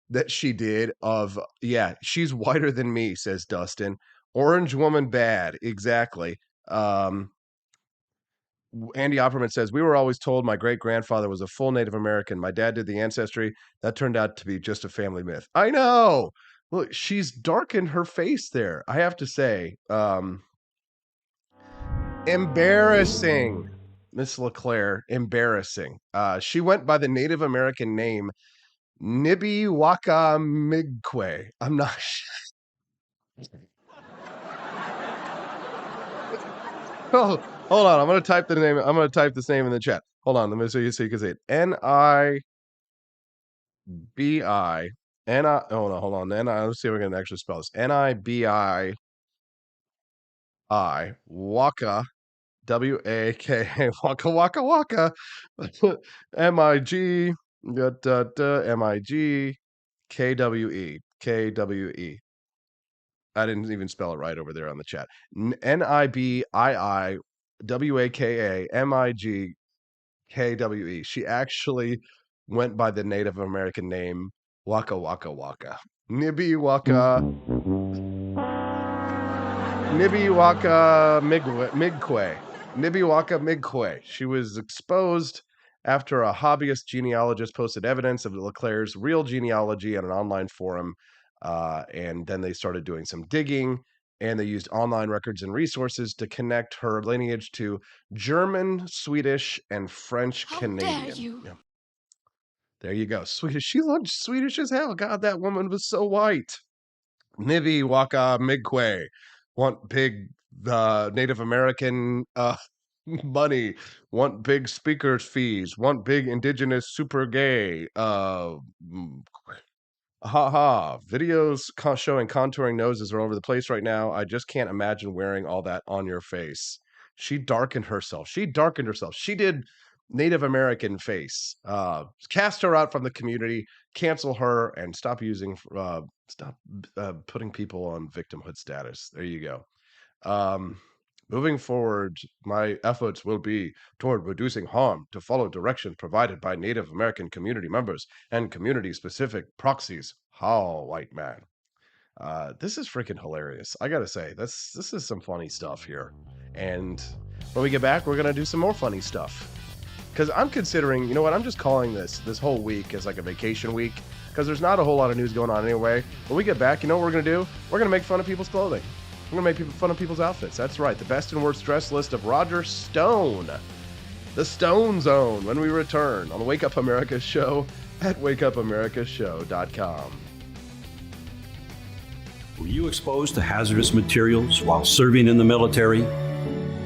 that she did of, yeah, she's whiter than me, says Dustin. Orange woman bad. Exactly. Andy Opperman says, we were always told my great grandfather was a full Native American. My dad did the ancestry. That turned out to be just a family myth. I know. Look, she's darkened her face there. I have to say, embarrassing, Miss Leclerc. Embarrassing. She went by the Native American name Nibiwaka. I'm not Oh, hold on. I'm gonna type the name. I'm gonna type this name in the chat. Hold on. Let me so you can see it. Nibi. Oh no, hold on. Let's see if we can actually spell this. Nibii. Waka. Waka. Waka waka waka. Mig. Mig. Kwe. I didn't even spell it right over there on the chat. Nibiiwaka Migkwe. She actually went by the Native American name Waka Waka Waka. Nibiwaka Migkwe. Nibiwaka Migkwe. She was exposed after a hobbyist genealogist posted evidence of Leclerc's real genealogy on an online forum. And then they started doing some digging, and they used online records and resources to connect her lineage to German, Swedish, and French Canadian. How dare you? Yeah. There you go. Swedish. She looked Swedish as hell. God, that woman was so white. Nibi Waka Migkwe. Want big Native American money. Want big speakers fees. Want big indigenous super gay. Videos showing contouring noses are all over the place right now. I just can't imagine wearing all that on your face. She darkened herself. She did Native American face. Cast her out from the community, cancel her, and stop putting people on victimhood status. There you go. Moving forward, my efforts will be toward reducing harm to follow directions provided by Native American community members and community-specific proxies. How, white man? This is freaking hilarious. I gotta say, this is some funny stuff here. And when we get back, we're gonna do some more funny stuff. because I'm considering, you know what, I'm just calling this whole week as like a vacation week, because there's not a whole lot of news going on anyway. When we get back, you know what we're going to do? We're going to make fun of people's clothing. We're going to make fun of people's outfits. That's right. The best and worst dress list of Roger Stone. The Stone Zone, when we return on the Wake Up America show at wakeupAmericaShow.com. Were you exposed to hazardous materials while serving in the military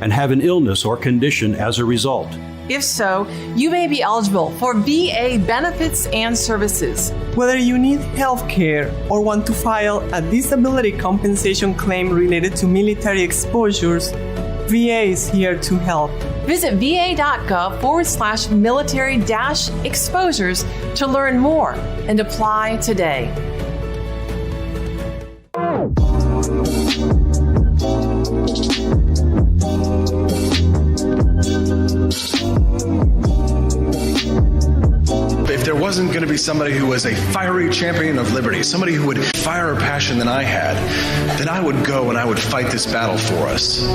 and have an illness or condition as a result? If so, you may be eligible for VA benefits and services. Whether you need health care or want to file a disability compensation claim related to military exposures, VA is here to help. Visit va.gov/military-exposures to learn more and apply today. If there wasn't going to be somebody who was a fiery champion of liberty, somebody who would fire a passion than I had, then I would go and I would fight this battle for us.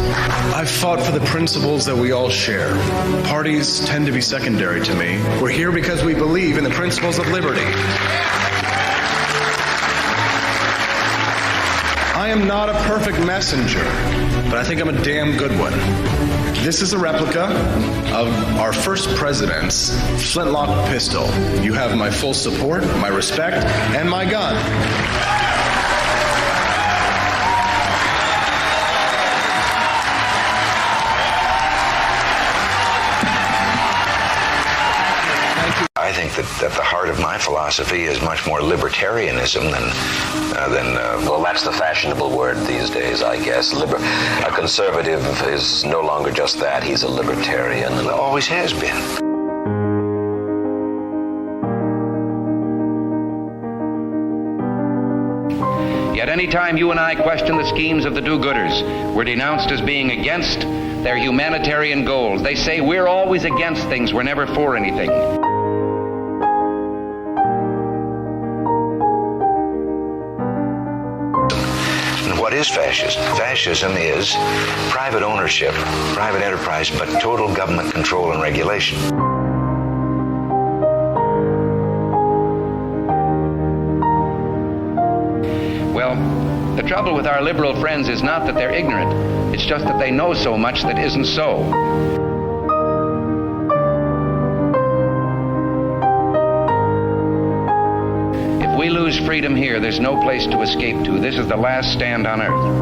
I've fought for the principles that we all share. Parties tend to be secondary to me. We're here because we believe in the principles of liberty. I am not a perfect messenger, but I think I'm a damn good one. This is a replica of our first president's flintlock pistol. You have my full support, my respect, and my gun. I think that the heart of my philosophy is much more libertarianism than well, that's the fashionable word these days, I guess. A conservative is no longer just that. He's a libertarian and always has been. Yet any time you and I question the schemes of the do-gooders, we're denounced as being against their humanitarian goals. They say we're always against things, we're never for anything. What is fascism? Fascism is private ownership, private enterprise, but total government control and regulation. Well, the trouble with our liberal friends is not that they're ignorant. It's just that they know so much that isn't so. If we lose freedom here, there's no place to escape to. This is the last stand on earth.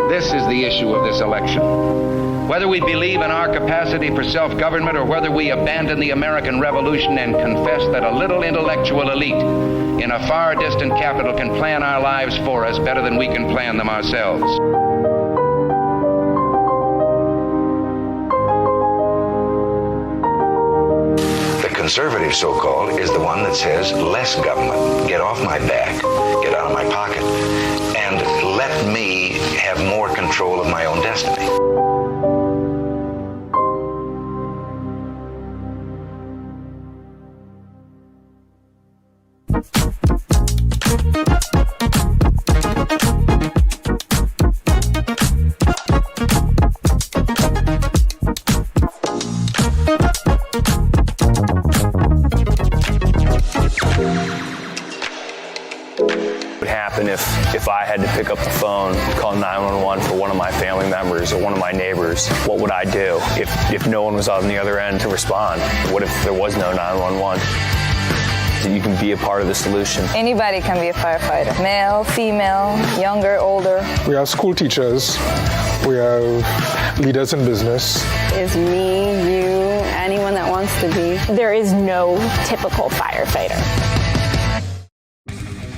This is the issue of this election. Whether we believe in our capacity for self-government or whether we abandon the American Revolution and confess that a little intellectual elite in a far distant capital can plan our lives for us better than we can plan them ourselves. The conservative, so-called, is the one that says less government, get off my back, get out of my pocket, and let me have more control of my own destiny. If I had to pick up the phone and call 911 for one of my family members or one of my neighbors, what would I do if no one was on the other end to respond? What if there was no 911? You can be a part of the solution. Anybody can be a firefighter. Male, female, younger, older. We have school teachers. We have leaders in business. Is me, you, anyone that wants to be. There is no typical firefighter.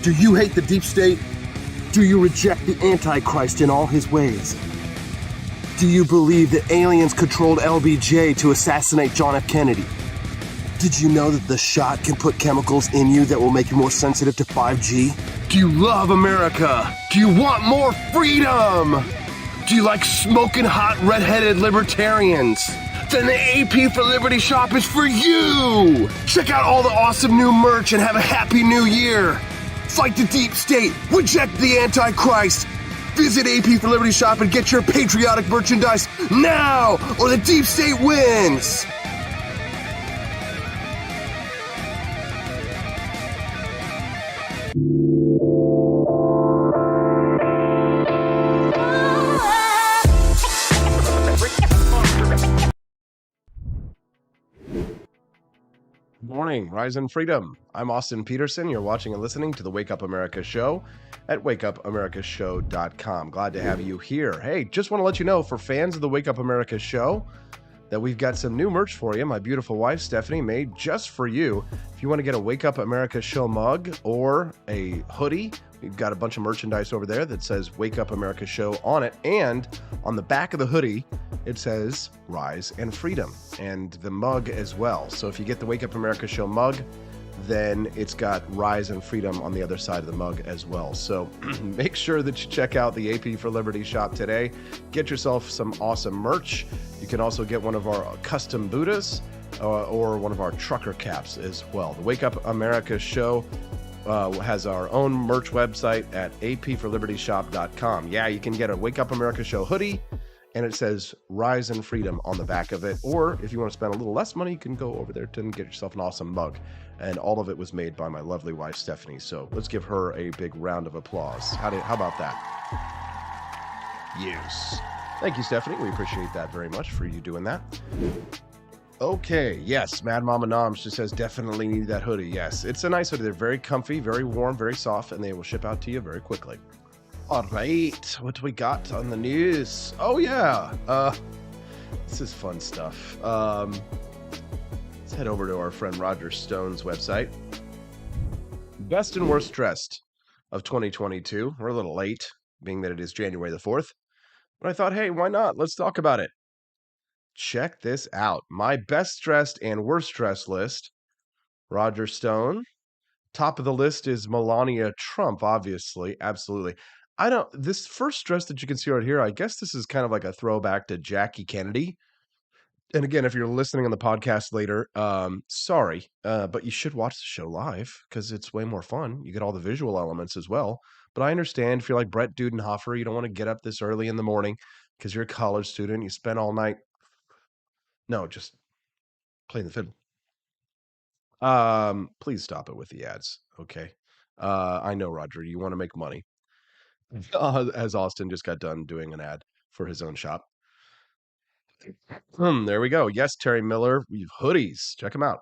Do you hate the deep state? Do you reject the Antichrist in all his ways? Do you believe that aliens controlled LBJ to assassinate John F. Kennedy? Did you know that the shot can put chemicals in you that will make you more sensitive to 5G? Do you love America? Do you want more freedom? Do you like smoking hot red-headed libertarians? Then the AP for Liberty shop is for you! Check out all the awesome new merch and have a happy new year! Fight the deep state, reject the Antichrist, Visit AP for Liberty Shop and get your patriotic merchandise now, or the deep state wins! Morning, Rise and Freedom. I'm Austin Peterson. You're watching and listening to the Wake Up America Show at wakeupAmericaShow.com. Glad to have you here. Hey, just want to let you know, for fans of the Wake Up America Show, that we've got some new merch for you. My beautiful wife, Stephanie, made just for you. If you want to get a Wake Up America Show mug or a hoodie, we've got a bunch of merchandise over there that says Wake Up America Show on it. And on the back of the hoodie, it says Rise and Freedom, and the mug as well. So if you get the Wake Up America Show mug, then it's got Rise and Freedom on the other side of the mug as well. So make sure that you check out the AP for Liberty shop today. Get yourself some awesome merch. You can also get one of our custom Buddhas or one of our trucker caps as well. The Wake Up America Show has our own merch website at apforlibertyshop.com. Yeah, you can get a Wake Up America Show hoodie, and it says Rise and Freedom on the back of it. Or if you want to spend a little less money, you can go over there and get yourself an awesome mug. And all of it was made by my lovely wife, Stephanie. So let's give her a big round of applause. How about that? Yes. Thank you, Stephanie. We appreciate that very much for you doing that. Okay, yes, Mad Mama Noms just says definitely need that hoodie. Yes, it's a nice hoodie. They're very comfy, very warm, very soft, and they will ship out to you very quickly. All right, what do we got on the news? Oh yeah, this is fun stuff. Let's head over to our friend Roger Stone's website. Best and worst dressed of 2022. We're a little late, being that it is January the 4th. But I thought, hey, why not? Let's talk about it. Check this out. My best dressed and worst dressed list. Roger Stone. Top of the list is Melania Trump, obviously. Absolutely. This first dress that you can see right here, I guess this is kind of like a throwback to Jackie Kennedy. And again, if you're listening on the podcast later, sorry, but you should watch the show live because it's way more fun. You get all the visual elements as well. But I understand if you're like Brett Dudenhofer, you don't want to get up this early in the morning because you're a college student. You spend all night. No, just playing the fiddle. Please stop it with the ads. Okay. I know, Roger, you want to make money. As Austin just got done doing an ad for his own shop. There we go. Yes, Terry Miller. We have hoodies. Check them out.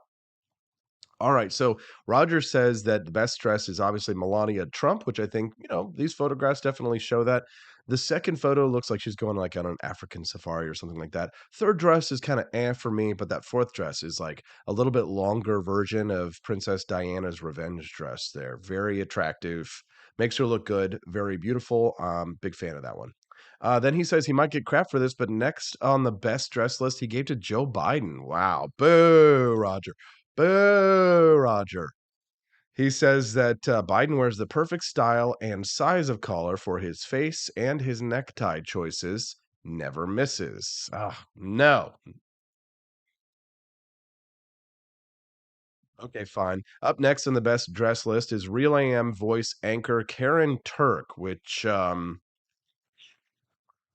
All right. So Roger says that the best dress is obviously Melania Trump, which I think, these photographs definitely show that. The second photo looks like she's going like on an African safari or something like that. Third dress is kind of for me, but that fourth dress is like a little bit longer version of Princess Diana's revenge dress there. Very attractive. Makes her look good. Very beautiful. Big fan of that one. Then he says he might get crap for this, but next on the best dress list, he gave to Joe Biden. Wow. Boo, Roger. Boo, Roger. He says that Biden wears the perfect style and size of collar for his face, and his necktie choices never misses. No. Okay, fine. Up next on the best dress list is Real AM voice anchor Karen Turk, which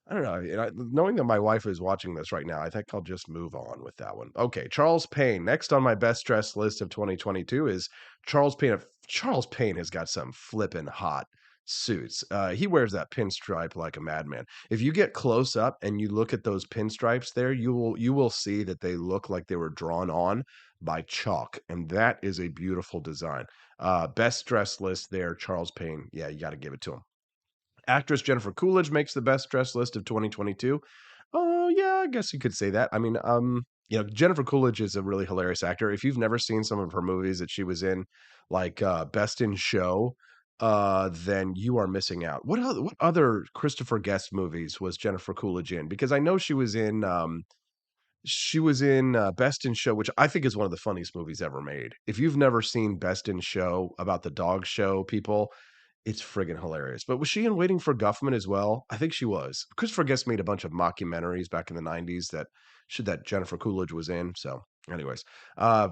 I don't know. Knowing that my wife is watching this right now, I think I'll just move on with that one. Okay, Charles Payne. Next on my best dressed list of 2022 is Charles Payne. Charles Payne has got some flippin' hot suits. He wears that pinstripe like a madman. If you get close up and you look at those pinstripes there, you will see that they look like they were drawn on by chalk, and that is a beautiful design. Best dressed list there, Charles Payne. Yeah, you got to give it to him. Actress Jennifer Coolidge makes the best dressed list of 2022. Oh, yeah, I guess you could say that. I mean, Jennifer Coolidge is a really hilarious actor. If you've never seen some of her movies that she was in, like Best in Show, then you are missing out. What other Christopher Guest movies was Jennifer Coolidge in? Because I know she was in Best in Show, which I think is one of the funniest movies ever made. If you've never seen Best in Show about the dog show people, it's friggin' hilarious. But was she in Waiting for Guffman as well? I think she was. Christopher Guest made a bunch of mockumentaries back in the 90s that Jennifer Coolidge was in. So Anyways,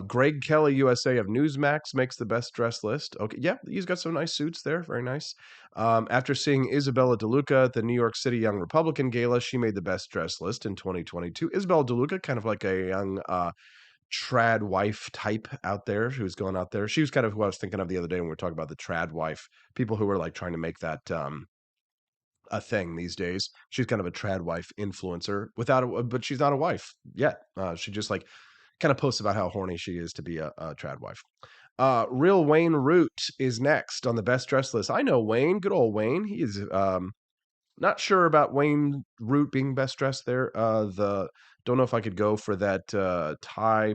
Greg Kelly, USA of Newsmax, makes the best dressed list. Okay, yeah, he's got some nice suits there. Very nice. After seeing Isabella DeLuca at the New York City Young Republican Gala, she made the best dressed list in 2022. Isabella DeLuca, kind of like a young trad wife type out there who's going out there. She was kind of who I was thinking of the other day when we were talking about the trad wife, people who were like trying to make that a thing these days. She's kind of a trad wife influencer but she's not a wife yet. She just like kind of posts about how horny she is to be a trad wife. Real Wayne Root is next on the best dressed list. I know Wayne, good old Wayne. He is not sure about Wayne Root being best dressed there. Don't know if I could go for that tie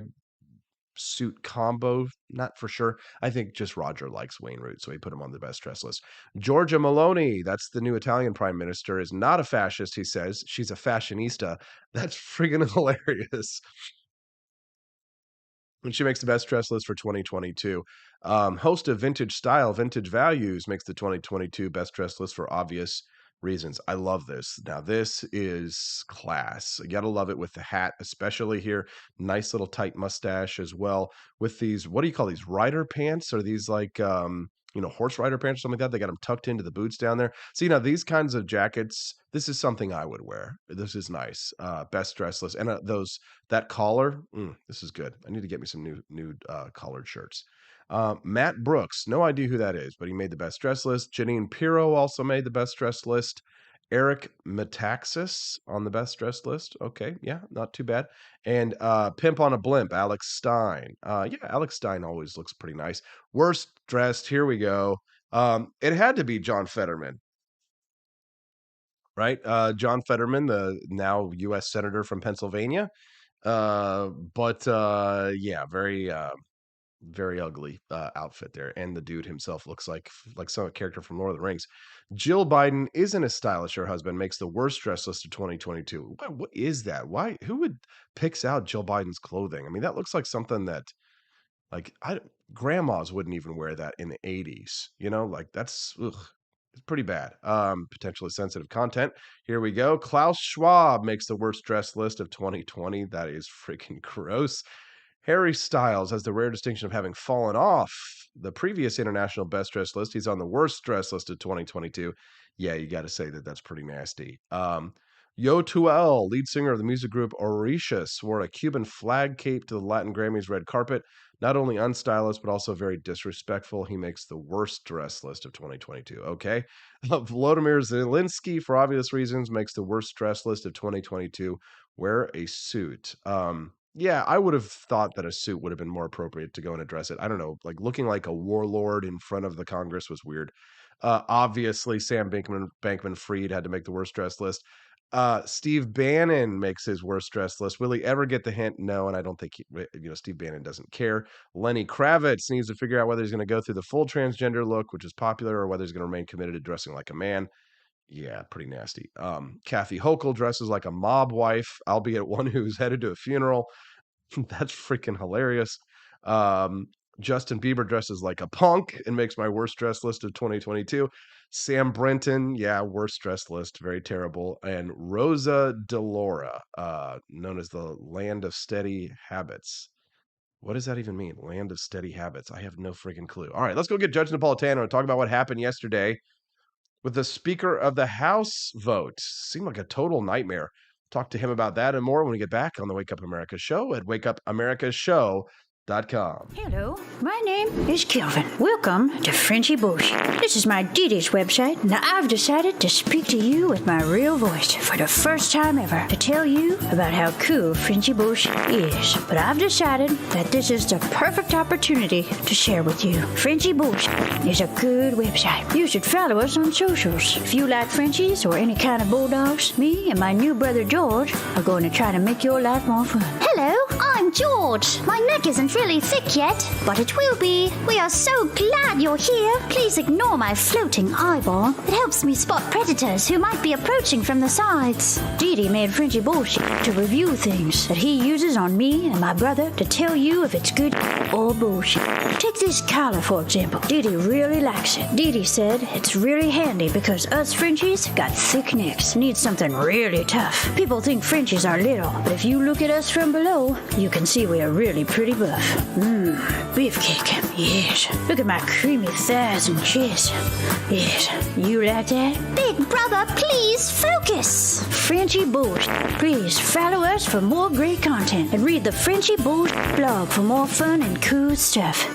suit combo. Not for sure. I think just Roger likes Wayne Root, so he put him on the best dressed list. Giorgia Meloni, that's the new Italian prime minister, is not a fascist, he says. She's a fashionista. That's friggin' hilarious. And she makes the best dress list for 2022. Host of Vintage Style, Vintage Values makes the 2022 best dress list for obvious reasons. I love this. Now, this is class. You gotta love it with the hat, especially here. Nice little tight mustache as well. With these, what do you call these? Rider pants? Or these like horse rider pants or something like that? They got them tucked into the boots down there. So, these kinds of jackets, this is something I would wear. This is nice. Best dress list. And that collar, this is good. I need to get me some new collared shirts. Matt Brooks, no idea who that is, but he made the best dress list. Janine Pirro also made the best dress list. Eric Metaxas on the best dressed list. Okay, yeah, not too bad. And Pimp on a Blimp, Alex Stein. Alex Stein always looks pretty nice. Worst dressed, here we go. It had to be John Fetterman, right? John Fetterman, the now U.S. Senator from Pennsylvania. Very ugly outfit there, and the dude himself looks like some character from Lord of the Rings. Jill Biden isn't as stylish. Her husband makes the worst dress list of 2022. What is that? Why? Who would picks out Jill Biden's clothing? I mean, that looks like something that grandmas wouldn't even wear that in the 80s. That's it's pretty bad. Potentially sensitive content. Here we go. Klaus Schwab makes the worst dress list of 2020. That is freaking gross. Harry Styles has the rare distinction of having fallen off the previous international best dress list. He's on the worst dress list of 2022. Yeah, you got to say that's pretty nasty. Yo Tuel, lead singer of the music group Orishas, wore a Cuban flag cape to the Latin Grammys red carpet. Not only unstylish, but also very disrespectful. He makes the worst dress list of 2022. Okay. Volodymyr Zelensky, for obvious reasons, makes the worst dress list of 2022. Wear a suit. Yeah, I would have thought that a suit would have been more appropriate to go and address it. I don't know, like looking like a warlord in front of the Congress was weird. Obviously, Sam Bankman-Fried had to make the worst dress list. Steve Bannon makes his worst dress list. Will he ever get the hint? No, and I don't think Steve Bannon doesn't care. Lenny Kravitz needs to figure out whether he's going to go through the full transgender look, which is popular, or whether he's going to remain committed to dressing like a man. Yeah, pretty nasty. Kathy Hochul dresses like a mob wife, albeit one who's headed to a funeral. That's freaking hilarious. Justin Bieber dresses like a punk and makes my worst dress list of 2022. Sam Brenton, worst dress list, very terrible. And Rosa DeLaura, known as the Land of Steady Habits. What does that even mean? Land of Steady Habits. I have no freaking clue. All right, let's go get Judge Napolitano and talk about what happened yesterday with the Speaker of the House vote. Seemed like a total nightmare. Talk to him about that and more when we get back on the Wake Up America show at wakeupAmericaShow.com. Hello, my name is Kelvin. Welcome to Frenchy Bullshit. This is my Didi's website. Now I've decided to speak to you with my real voice for the first time ever to tell you about how cool Frenchy Bullshit is. But I've decided that this is the perfect opportunity to share with you. Frenchy Bullshit is a good website. You should follow us on socials. If you like Frenchies or any kind of bulldogs, me and my new brother George are going to try to make your life more fun. Hello, I'm George. My neck isn't really thick yet, but it will be. We are so glad you're here. Please ignore my floating eyeball. It helps me spot predators who might be approaching from the sides. Didi made Frenchy Bullshit to review things that he uses on me and my brother to tell you if it's good or bullshit. Take this collar, for example. Didi really likes it. Didi said it's really handy because us Frenchies got thick necks. Need something really tough. People think Frenchies are little, but if you look at us from below, you can see we're really pretty buff. Beefcake. Yes. Look at my creamy thighs and chest. Yes. You like that? Big brother, please focus. Frenchy Bullshit. Please follow us for more great content and read the Frenchy Bullshit blog for more fun and cool stuff.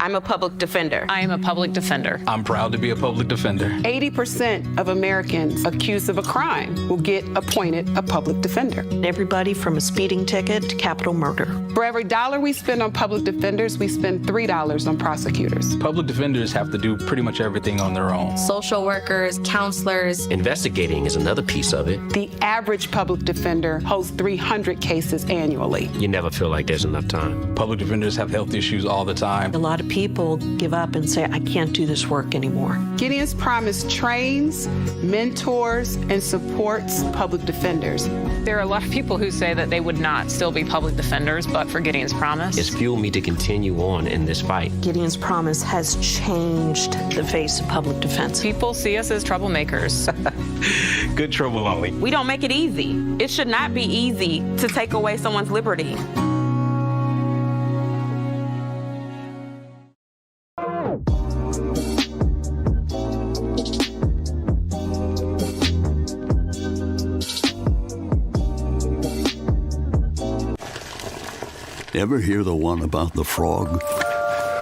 I'm a public defender. I am a public defender. I'm proud to be a public defender. 80% of Americans accused of a crime will get appointed a public defender. Everybody from a speeding ticket to capital murder. For every dollar we spend on public defenders, we spend $3 on prosecutors. Public defenders have to do pretty much everything on their own. Social workers, counselors. Investigating is another piece of it. The average public defender holds 300 cases annually. You never feel like there's enough time. Public defenders have health issues all the time. A lot of people give up and say, I can't do this work anymore. Gideon's Promise trains, mentors, and supports public defenders. There are a lot of people who say that they would not still be public defenders, but for Gideon's Promise. It's fueled me to continue on in this fight. Gideon's Promise has changed the face of public defense. People see us as troublemakers. Good trouble only. We don't make it easy. It should not be easy to take away someone's liberty. Ever hear the one about the frog?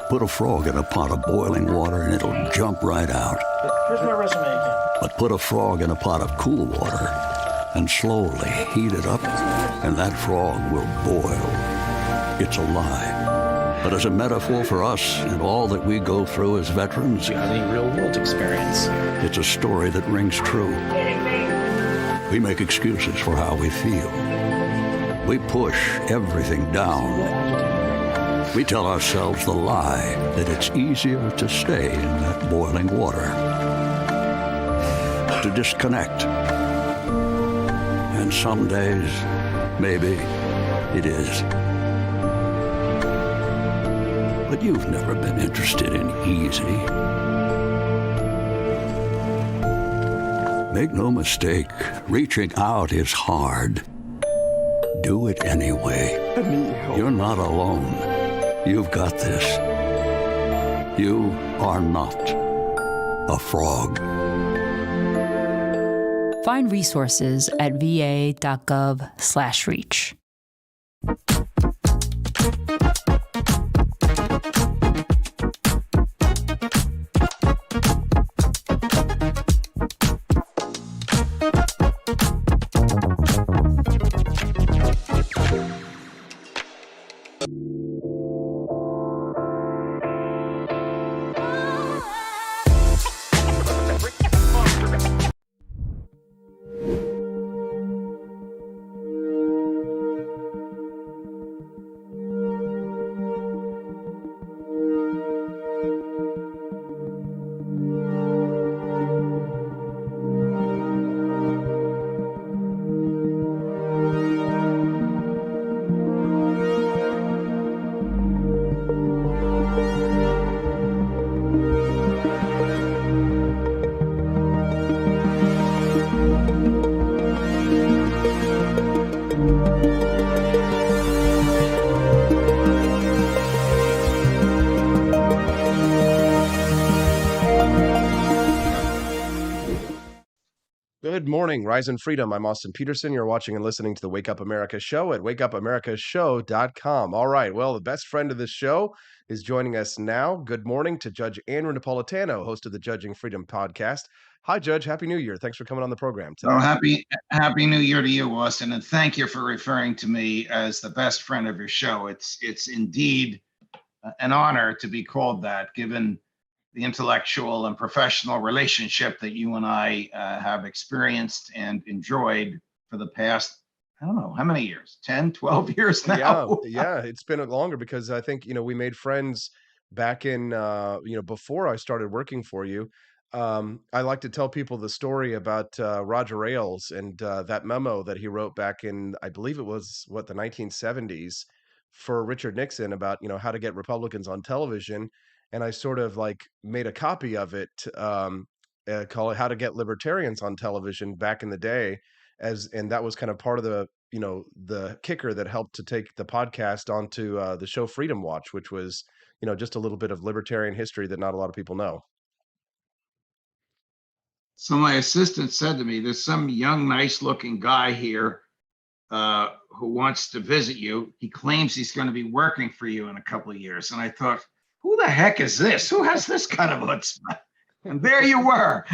Put a frog in a pot of boiling water and it'll jump right out. Here's my resume again. But put a frog in a pot of cool water and slowly heat it up, and that frog will boil. It's a lie. But as a metaphor for us and all that we go through as veterans, You have any real world experience? it's a story that rings true. We make excuses for how we feel. We push everything down. We tell ourselves the lie that it's easier to stay in that boiling water, to disconnect. And some days, maybe it is. But you've never been interested in easy. Make no mistake, reaching out is hard. Do it anyway. You're not alone. You've got this. You are not a frog. Find resources at va.gov/reach. Good morning, Rise and Freedom. I'm Austin Peterson. You're watching and listening to the Wake Up America show at wakeupAmericaShow.com. All right, well, the best friend of this show is joining us now. Good morning to Judge Andrew Napolitano, host of the Judging Freedom podcast. Hi, Judge. Happy New Year. Thanks for coming on the program today. Oh, happy New Year to you, Austin, and thank you for referring to me as the best friend of your show. It's indeed an honor to be called that, given the intellectual and professional relationship that you and I have experienced and enjoyed for the past, I don't know, how many years? 10, 12 years now? Yeah, it's been longer because I think, we made friends back in, before I started working for you. I like to tell people the story about Roger Ailes and that memo that he wrote back in, I believe it was what, the 1970s for Richard Nixon about, how to get Republicans on television. And I sort of like made a copy of it, call it How to Get Libertarians on Television back in the day. And that was kind of part of the kicker that helped to take the podcast onto the show Freedom Watch, which was, just a little bit of libertarian history that not a lot of people know. So my assistant said to me, there's some young, nice looking guy here who wants to visit you. He claims he's going to be working for you in a couple of years. And I thought, who the heck is this? Who has this kind of chutzpah? And there you were.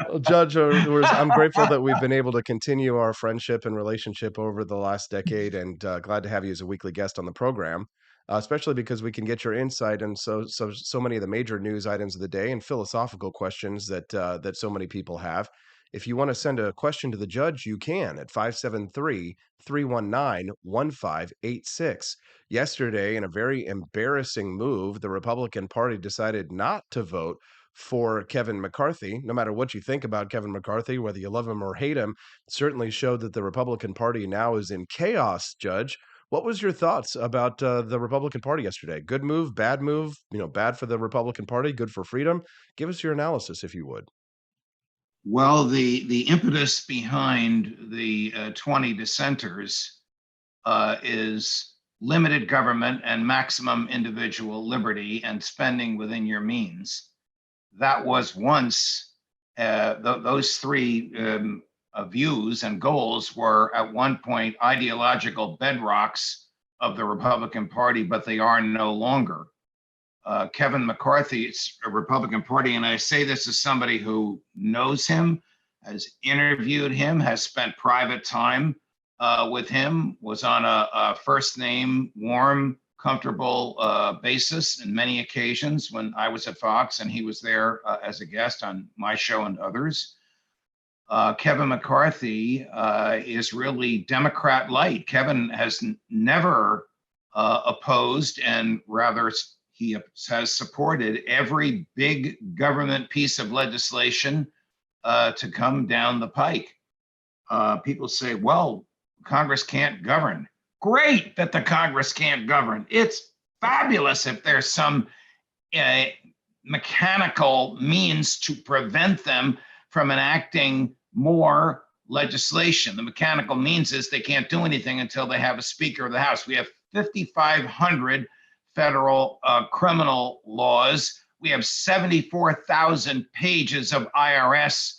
Well, Judge, I'm grateful that we've been able to continue our friendship and relationship over the last decade, and glad to have you as a weekly guest on the program, especially because we can get your insight on so many of the major news items of the day and philosophical questions that so many people have. If you want to send a question to the judge, you can at 573-319-1586. Yesterday, in a very embarrassing move, the Republican Party decided not to vote for Kevin McCarthy. No matter what you think about Kevin McCarthy, whether you love him or hate him, certainly showed that the Republican Party now is in chaos, Judge. What was your thoughts about the Republican Party yesterday? Good move, bad move, bad for the Republican Party, good for freedom? Give us your analysis, if you would. Well, the impetus behind the 20 dissenters is limited government and maximum individual liberty and spending within your means. That was once, those three views and goals were at one point ideological bedrocks of the Republican Party, but they are no longer. Kevin McCarthy's Republican Party, and I say this as somebody who knows him, has interviewed him, has spent private time with him, was on a first name, warm, comfortable basis in many occasions when I was at Fox and he was there as a guest on my show and others. Kevin McCarthy is really Democrat light. Kevin has never opposed, and rather he has supported every big government piece of legislation to come down the pike. People say, well, Congress can't govern. Great that the Congress can't govern. It's fabulous if there's some mechanical means to prevent them from enacting more legislation. The mechanical means is they can't do anything until they have a Speaker of the House. We have 5,500 federal criminal laws. We have 74,000 pages of IRS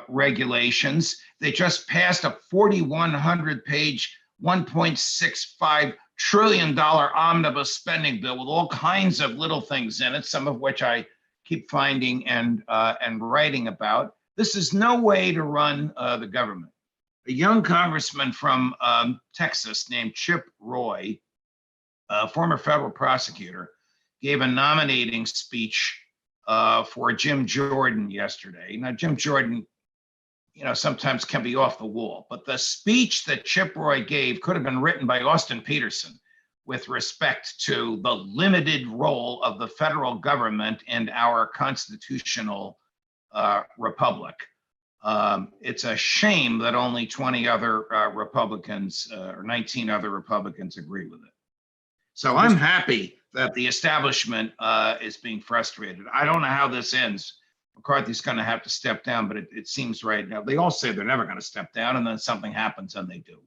regulations. They just passed a 4,100 page, $1.65 trillion omnibus spending bill with all kinds of little things in it, some of which I keep finding and writing about. This is no way to run the government. A young congressman from Texas named Chip Roy, a former federal prosecutor, gave a nominating speech for Jim Jordan yesterday. Now, Jim Jordan, sometimes can be off the wall, but the speech that Chip Roy gave could have been written by Austin Peterson with respect to the limited role of the federal government in our constitutional republic. It's a shame that only 20 other Republicans or 19 other Republicans agree with it. So I'm happy that the establishment is being frustrated. I don't know how this ends. McCarthy's going to have to step down, but it seems right now. They all say they're never going to step down, and then something happens and they do.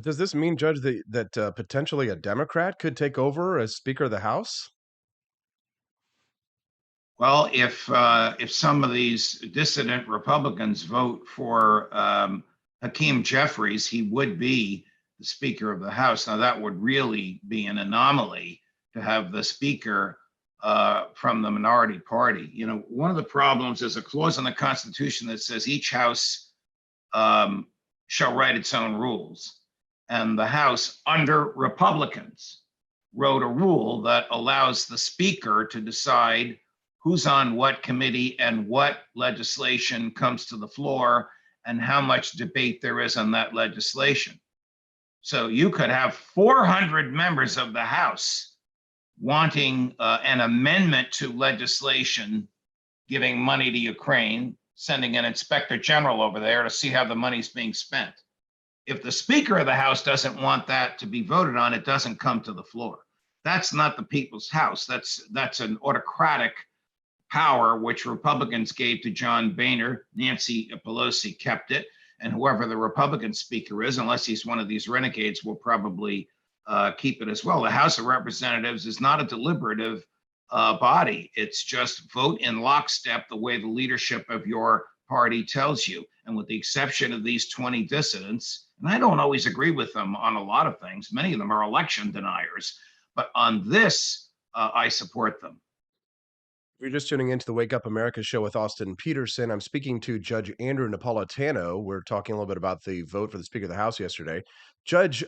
Does this mean, Judge, that potentially a Democrat could take over as Speaker of the House? Well, if some of these dissident Republicans vote for Hakeem Jeffries, he would be the Speaker of the House. Now, that would really be an anomaly to have the Speaker from the minority party. One of the problems is a clause in the Constitution that says each House shall write its own rules. And the House, under Republicans, wrote a rule that allows the Speaker to decide who's on what committee and what legislation comes to the floor and how much debate there is on that legislation. So you could have 400 members of the House wanting an amendment to legislation giving money to Ukraine, sending an inspector general over there to see how the money's being spent. If the Speaker of the House doesn't want that to be voted on, it doesn't come to the floor. That's not the people's house. That's an autocratic power which Republicans gave to John Boehner. Nancy Pelosi kept it, and whoever the Republican Speaker is, unless he's one of these renegades, will probably keep it as well. The House of Representatives is not a deliberative body. It's just vote in lockstep the way the leadership of your party tells you. And with the exception of these 20 dissidents, and I don't always agree with them on a lot of things, many of them are election deniers, but on this, I support them. If you're just tuning into the Wake Up America show with Austin Peterson, I'm speaking to Judge Andrew Napolitano. We're talking a little bit about the vote for the Speaker of the House yesterday. Judge,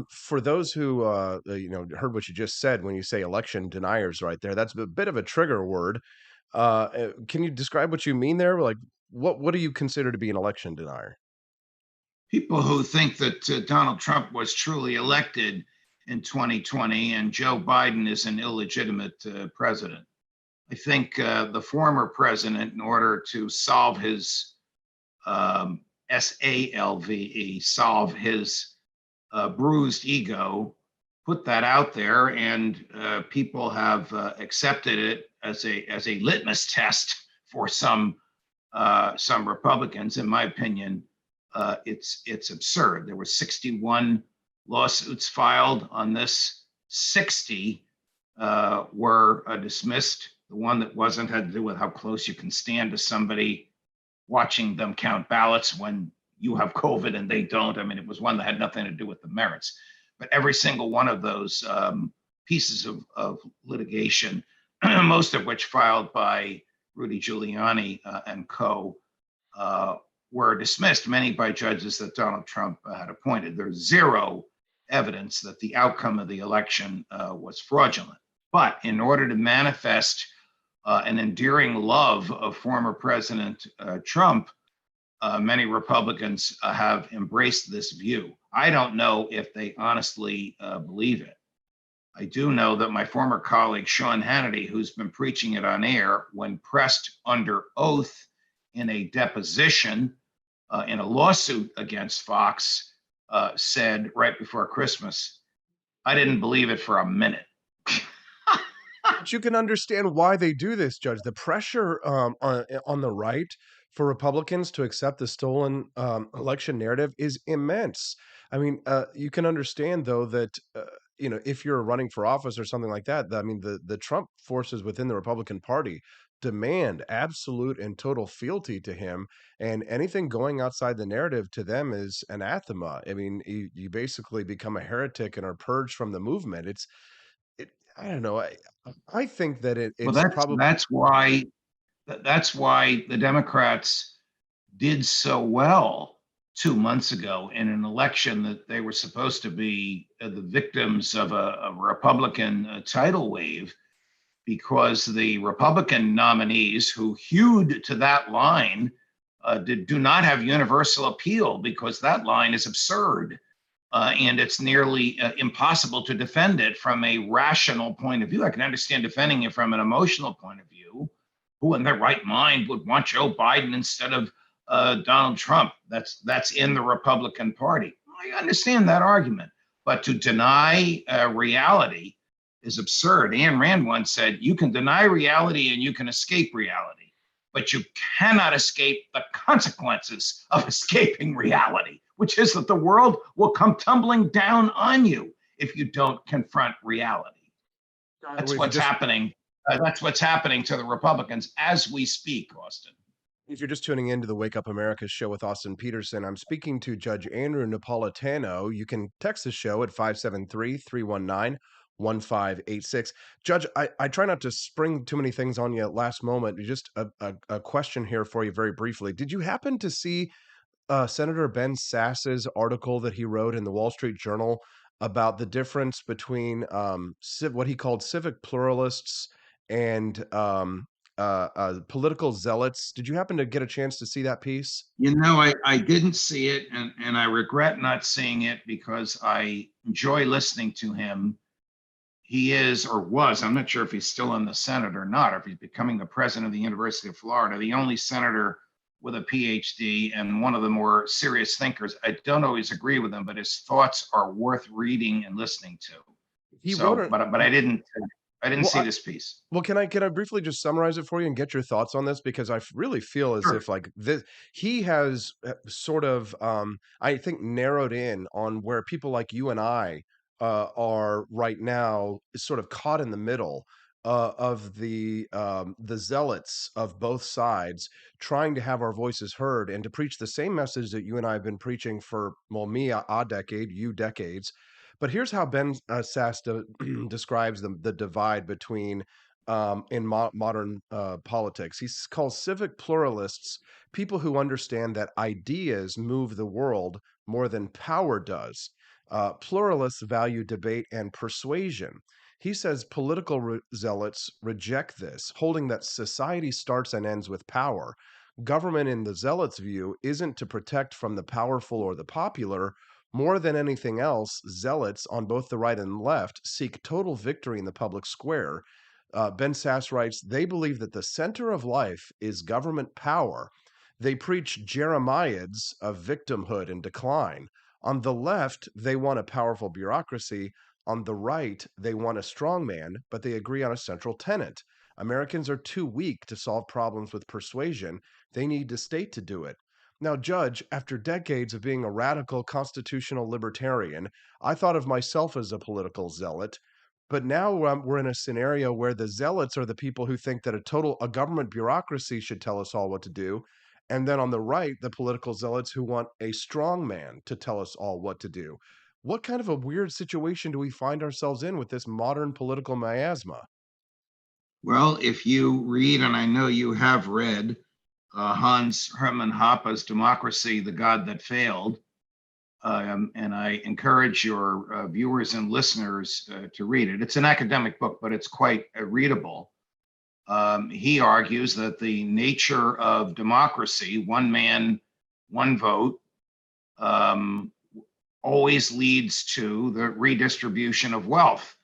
for those who heard what you just said when you say election deniers right there, that's a bit of a trigger word. Can you describe what you mean there? Like, what do you consider to be an election denier? People who think that Donald Trump was truly elected in 2020 and Joe Biden is an illegitimate president. I think the former president, in order to solve his SALVE, solve his bruised ego, put that out there, and people have accepted it as a litmus test for some Republicans. In my opinion, it's absurd. There were 61 lawsuits filed on this. 60 were dismissed. The one that wasn't had to do with how close you can stand to somebody watching them count ballots when you have COVID and they don't. I mean, it was one that had nothing to do with the merits. But every single one of those pieces of litigation, most of which filed by Rudy Giuliani and co., were dismissed, many by judges that Donald Trump had appointed. There's zero evidence that the outcome of the election was fraudulent. But in order to manifest an endearing love of former President Trump, many Republicans have embraced this view. I don't know if they honestly believe it. I do know that my former colleague, Sean Hannity, who's been preaching it on air, when pressed under oath in a deposition in a lawsuit against Fox, said right before Christmas, I didn't believe it for a minute. But you can understand why they do this, Judge. The pressure on the right for Republicans to accept the stolen election narrative is immense. I mean, you can understand, though, that if you're running for office or something like that, I mean, the Trump forces within the Republican Party demand absolute and total fealty to him, and anything going outside the narrative to them is anathema. I mean, you basically become a heretic and are purged from the movement. I don't know. I think that Well, it's probably that's why the Democrats did so well 2 months ago in an election that they were supposed to be the victims of a Republican tidal wave, because the Republican nominees who hewed to that line do not have universal appeal, because that line is absurd. And it's nearly impossible to defend it from a rational point of view. I can understand defending it from an emotional point of view. Who in their right mind would want Joe Biden instead of Donald Trump? That's in the Republican Party. I understand that argument. But to deny reality is absurd. Ayn Rand once said, you can deny reality and you can escape reality, but you cannot escape the consequences of escaping reality, which is that the world will come tumbling down on you if you don't confront reality. That's what's happening. That's what's happening to the Republicans as we speak, Austin. If you're just tuning into the Wake Up America show with Austin Peterson, I'm speaking to Judge Andrew Napolitano. You can text the show at 573-319-1586. Judge, I try not to spring too many things on you at last moment. Just a question here for you very briefly. Did you happen to see Senator Ben Sass's article that he wrote in the Wall Street Journal about the difference between what he called civic pluralists and political zealots? Did you happen to get a chance to see that piece? I didn't see it, and I regret not seeing it, because I enjoy listening to him. he is or was, I'm not sure if he's still in the Senate or not, or if he's becoming the president of the University of Florida, the only senator with a PhD and one of the more serious thinkers. I don't always agree with him, but his thoughts are worth reading and listening to. He wrote So, a, but I didn't well, see this piece. Well, can I briefly just summarize it for you and get your thoughts on this? Because really feel as Sure. if like this, he has sort of, I think, narrowed in on where people like you and I are right now, is sort of caught in the middle of the zealots of both sides trying to have our voices heard and to preach the same message that you and I have been preaching for, well, me a decade, you decades. But here's how Ben Sass describes the divide between in modern politics. He calls civic pluralists people who understand that ideas move the world more than power does. Pluralists value debate and persuasion. He says political zealots reject this, holding that society starts and ends with power. Government, in the zealots' view, isn't to protect from the powerful or the popular. More than anything else, zealots on both the right and left seek total victory in the public square. Ben Sass writes, they believe that the center of life is government power. They preach Jeremiads of victimhood and decline. On the left, they want a powerful bureaucracy. On the right, they want a strong man, but they agree on a central tenet. Americans are too weak to solve problems with persuasion. They need the state to do it. Now, Judge, after decades of being a radical constitutional libertarian, I thought of myself as a political zealot. But now we're in a scenario where the zealots are the people who think that a government bureaucracy should tell us all what to do. And then on the right, the political zealots who want a strong man to tell us all what to do. What kind of a weird situation do we find ourselves in with this modern political miasma? Well, if you read, and I know you have read, Hans Hermann Hoppe's Democracy, the God That Failed, and I encourage your viewers and listeners to read it. It's an academic book, but it's quite readable. He argues that the nature of democracy, one man, one vote, always leads to the redistribution of wealth.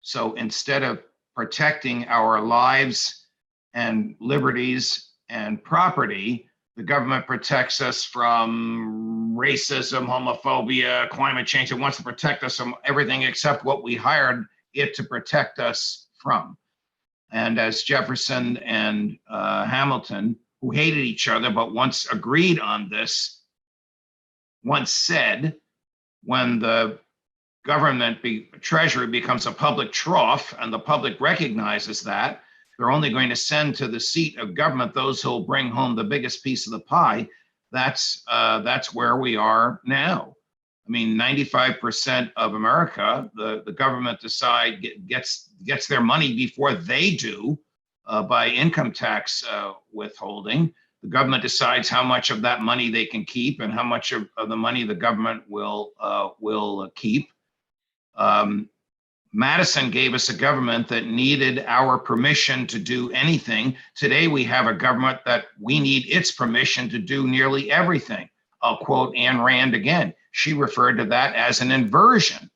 So instead of protecting our lives and liberties and property, the government protects us from racism, homophobia, climate change. It wants to protect us from everything except what we hired it to protect us from. And as Jefferson and Hamilton, who hated each other but once agreed on this, once said, when the treasury becomes a public trough and the public recognizes that, they're only going to send to the seat of government those who will bring home the biggest piece of the pie. That's where we are now. I mean, 95% of America, the government gets their money before they do by income tax withholding. The government decides how much of that money they can keep and how much of the money the government will keep. Madison gave us a government that needed our permission to do anything. Today, we have a government that we need its permission to do nearly everything. I'll quote Ayn Rand again. She referred to that as an inversion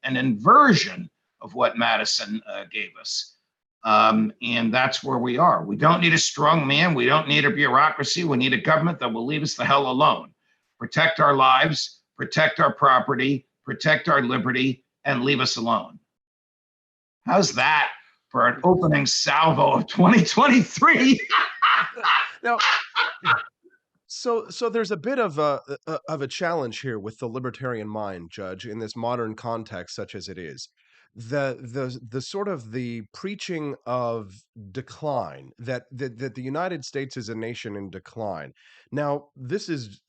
of what Madison gave us. And that's where we are. We don't need a strong man. We don't need a bureaucracy. We need a government that will leave us the hell alone. Protect our lives, protect our property, protect our liberty, and leave us alone. How's that for an opening salvo of 2023? Now, so there's a bit of a challenge here with the libertarian mind, Judge, in this modern context, such as it is. The sort of the preaching of decline, that the United States is a nation in decline. Now, this is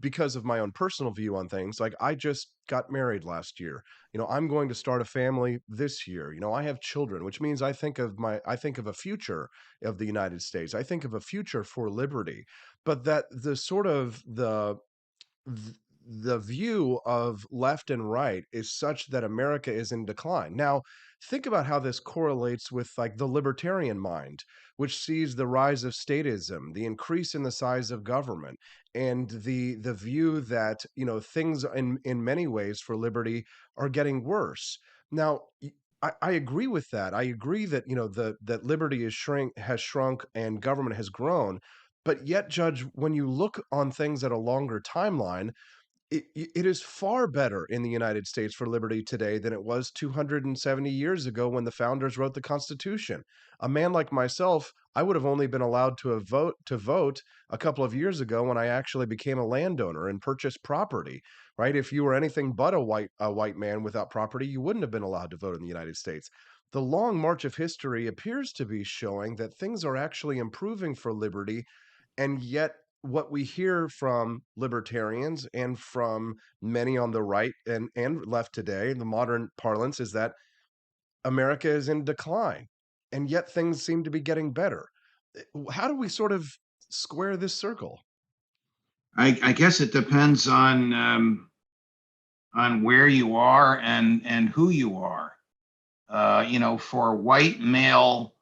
because of my own personal view on things. Like, I just got married last year. I'm going to start a family this year. I have children, which means I think of a future of the United States. I think of a future for liberty. But that the sort of the view of left and right is such that America is in decline. Now, think about how this correlates with like the libertarian mind, which sees the rise of statism, the increase in the size of government, and the view that things in many ways for liberty are getting worse. Now, I agree with that. I agree that, that liberty has shrunk and government has grown. But yet, Judge, when you look on things at a longer timeline, it is far better in the United States for liberty today than it was 270 years ago when the founders wrote the Constitution. A man like myself, I would have only been allowed to vote a couple of years ago when I actually became a landowner and purchased property, right? If you were anything but a white man without property, you wouldn't have been allowed to vote in the United States. The long march of history appears to be showing that things are actually improving for liberty, and yet what we hear from libertarians and from many on the right and left today in the modern parlance is that America is in decline, and yet things seem to be getting better. How do we sort of square this circle? I guess it depends on where you are and who you are. For white male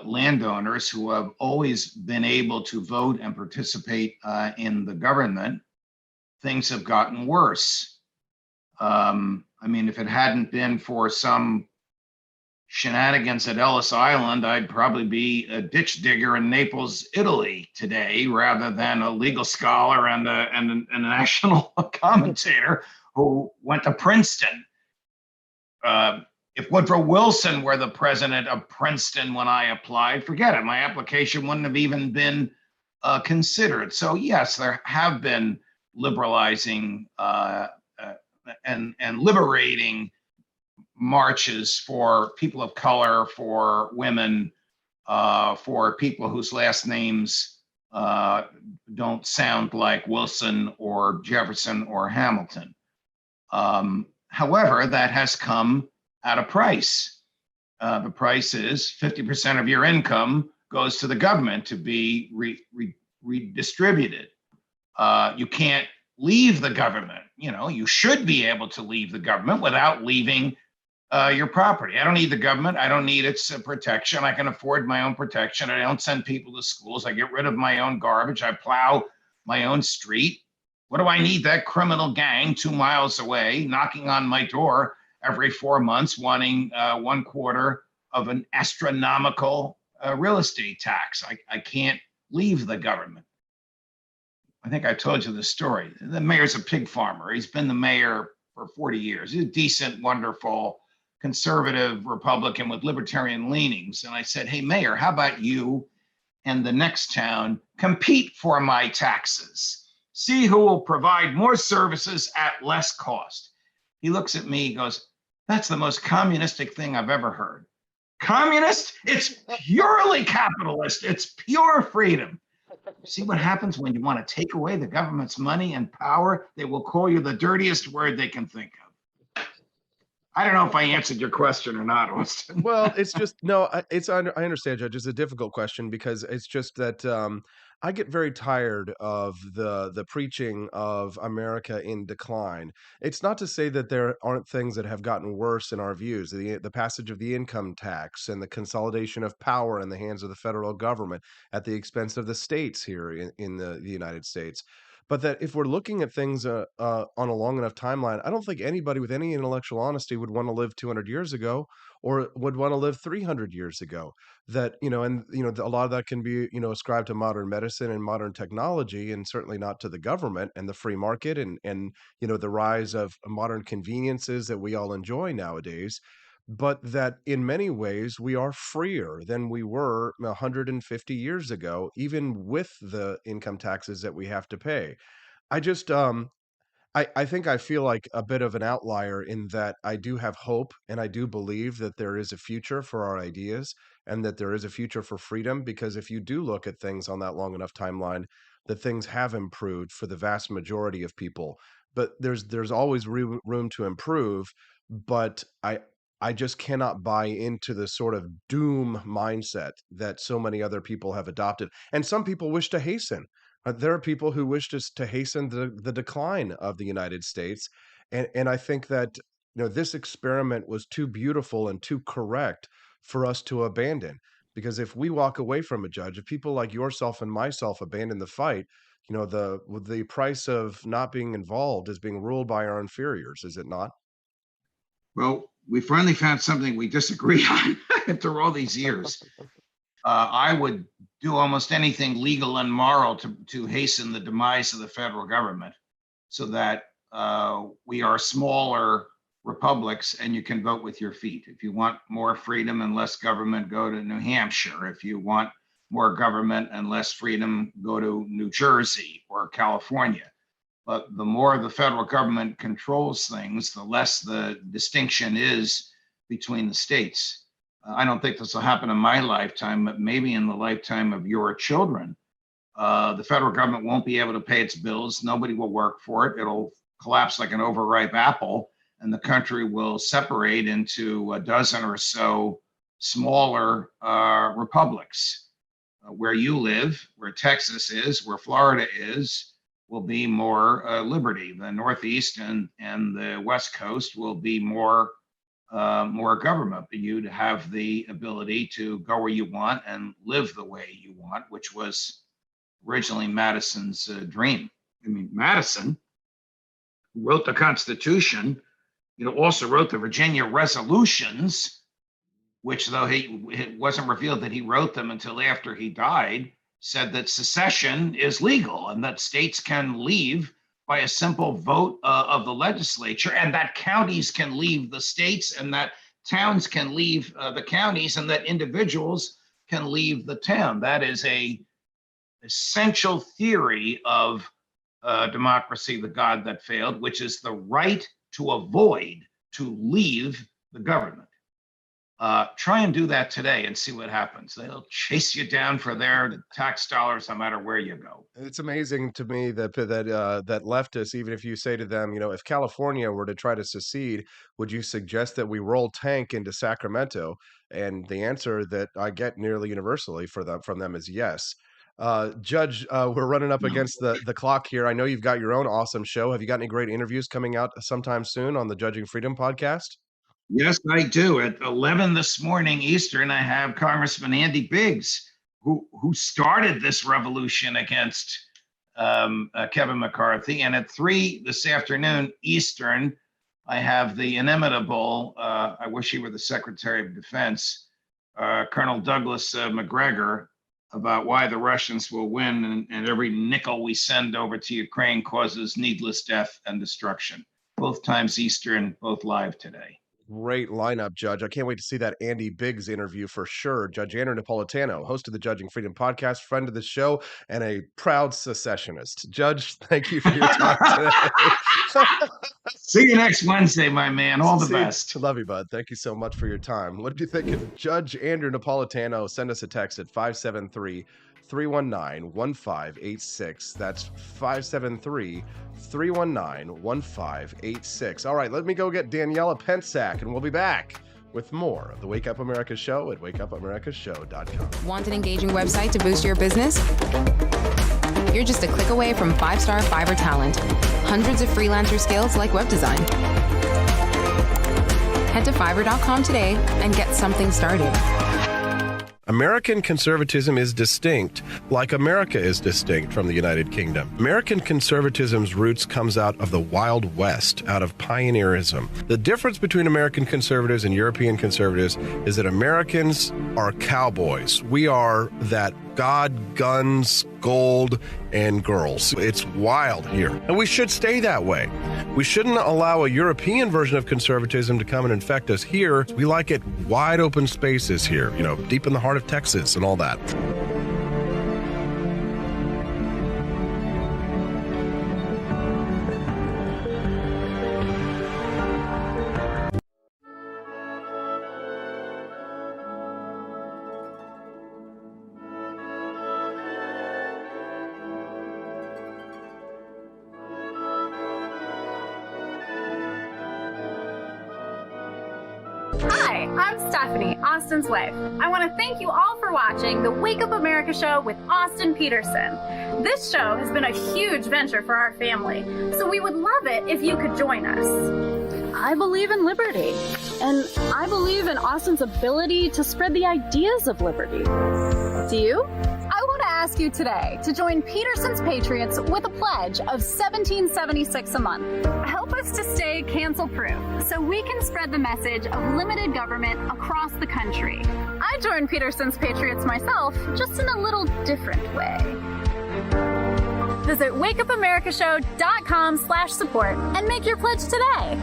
landowners who have always been able to vote and participate in the government, things have gotten worse. If it hadn't been for some shenanigans at Ellis Island, I'd probably be a ditch digger in Naples, Italy today, rather than a legal scholar and a national commentator who went to Princeton. If Woodrow Wilson were the president of Princeton when I applied, forget it. My application wouldn't have even been considered. So yes, there have been liberalizing and liberating marches for people of color, for women, for people whose last names don't sound like Wilson or Jefferson or Hamilton. However, that has come at a price. The price is 50% of your income goes to the government to be redistributed. You can't leave the government. You should be able to leave the government without leaving your property. I don't need the government. I don't need its protection. I can afford my own protection. I don't send people to schools. I get rid of my own garbage. I plow my own street. What do I need that criminal gang 2 miles away knocking on my door every 4 months wanting 1/4 of an astronomical real estate tax? I can't leave the government. I think I told you the story. The mayor's a pig farmer. He's been the mayor for 40 years. He's a decent, wonderful, conservative Republican with libertarian leanings. And I said, hey, mayor, how about you and the next town compete for my taxes? See who will provide more services at less cost. He looks at me, he goes, that's the most communistic thing I've ever heard. Communist? It's purely capitalist. It's pure freedom. See what happens when you want to take away the government's money and power? They will call you the dirtiest word they can think of. I don't know if I answered your question or not, Austin. Well, it's just no. I understand, Judge. It's a difficult question because it's just that I get very tired of the preaching of America in decline. It's not to say that there aren't things that have gotten worse in our views. The passage of the income tax and the consolidation of power in the hands of the federal government at the expense of the states here in the United States. But that if we're looking at things on a long enough timeline, I don't think anybody with any intellectual honesty would want to live 200 years ago or would want to live 300 years ago. That, a lot of that can be, ascribed to modern medicine and modern technology, and certainly not to the government and the free market and the rise of modern conveniences that we all enjoy nowadays. But that in many ways we are freer than we were 150 years ago, even with the income taxes that we have to pay. I just I think I feel like a bit of an outlier in that I do have hope and I do believe that there is a future for our ideas and that there is a future for freedom, because if you do look at things on that long enough timeline, that things have improved for the vast majority of people. But there's always room to improve, but I just cannot buy into the sort of doom mindset that so many other people have adopted. And some people wish to hasten. There are people who wish to hasten the decline of the United States, and I think that this experiment was too beautiful and too correct for us to abandon. Because if we walk away from a judge, if people like yourself and myself abandon the fight, the price of not being involved is being ruled by our inferiors, is it not? Well, we finally found something we disagree on after all these years. I would do almost anything legal and moral to hasten the demise of the federal government so that we are smaller republics and you can vote with your feet. If you want more freedom and less government, go to New Hampshire. If you want more government and less freedom, go to New Jersey or California. But the more the federal government controls things, the less the distinction is between the states. I don't think this will happen in my lifetime, but maybe in the lifetime of your children. The federal government won't be able to pay its bills. Nobody will work for it. It'll collapse like an overripe apple, and the country will separate into a dozen or so smaller republics. Where you live, where Texas is, where Florida is, will be more liberty. The Northeast and the West Coast will be more government, but you'd have the ability to go where you want and live the way you want, which was originally Madison's dream. I mean, Madison, who wrote the Constitution, also wrote the Virginia resolutions, which, though it wasn't revealed that he wrote them until after he died, said that secession is legal and that states can leave by a simple vote of the legislature, and that counties can leave the states, and that towns can leave the counties, and that individuals can leave the town. That is a essential theory of democracy, the God that failed, which is the right to avoid, to leave the government. Try and do that today and see what happens. They'll chase you down for their tax dollars no matter where you go. It's amazing to me that leftists, even if you say to them, if California were to try to secede, would you suggest that we roll tank into Sacramento? And the answer that I get nearly universally from them is yes. Judge, we're running up against the clock here. I know you've got your own awesome show. Have you got any great interviews coming out sometime soon on the Judging Freedom podcast? Yes, I do. At 11 this morning Eastern, I have Congressman Andy Biggs, who started this revolution against Kevin McCarthy. And at 3 this afternoon Eastern, I have the inimitable, I wish he were the Secretary of Defense, Colonel Douglas McGregor, about why the Russians will win and every nickel we send over to Ukraine causes needless death and destruction. Both times Eastern, both live today. Great lineup, Judge. I can't wait to see that Andy Biggs interview for sure. Judge Andrew Napolitano, host of the Judging Freedom podcast, friend of the show, and a proud secessionist. Judge, thank you for your time today. See you next Wednesday, my man. All the best. Love you, bud. Thank you so much for your time. What did you think of Judge Andrew Napolitano? Send us a text at 573-319-1586. That's 573-319-1586. All right, let me go get Daniela Pensack, and we'll be back with more of the Wake Up America Show at wakeupAmericaShow.com. Want an engaging website to boost your business? You're just a click away from 5-star Fiverr talent. Hundreds of freelancer skills like web design. Head to Fiverr.com today and get something started. American conservatism is distinct, like America is distinct from the United Kingdom. American conservatism's roots comes out of the Wild West, out of pioneerism. The difference between American conservatives and European conservatives is that Americans are cowboys. We are that God, guns, gold, and girls. It's wild here, and we should stay that way. We shouldn't allow a European version of conservatism to come and infect us here. We like it wide open spaces here, deep in the heart of Texas and all that. Hi, I'm Stephanie, Austin's wife. I want to thank you all for watching the Wake Up America Show with Austin Peterson. This show has been a huge venture for our family, so we would love it if you could join us. I believe in liberty, and I believe in Austin's ability to spread the ideas of liberty. Do you? I want to ask ask you today to join Peterson's Patriots with a pledge of $17.76 a month. Help us to stay cancel-proof so we can spread the message of limited government across the country. I joined Peterson's Patriots myself, just in a little different way. Visit wakeupamericashow.com/support and make your pledge today.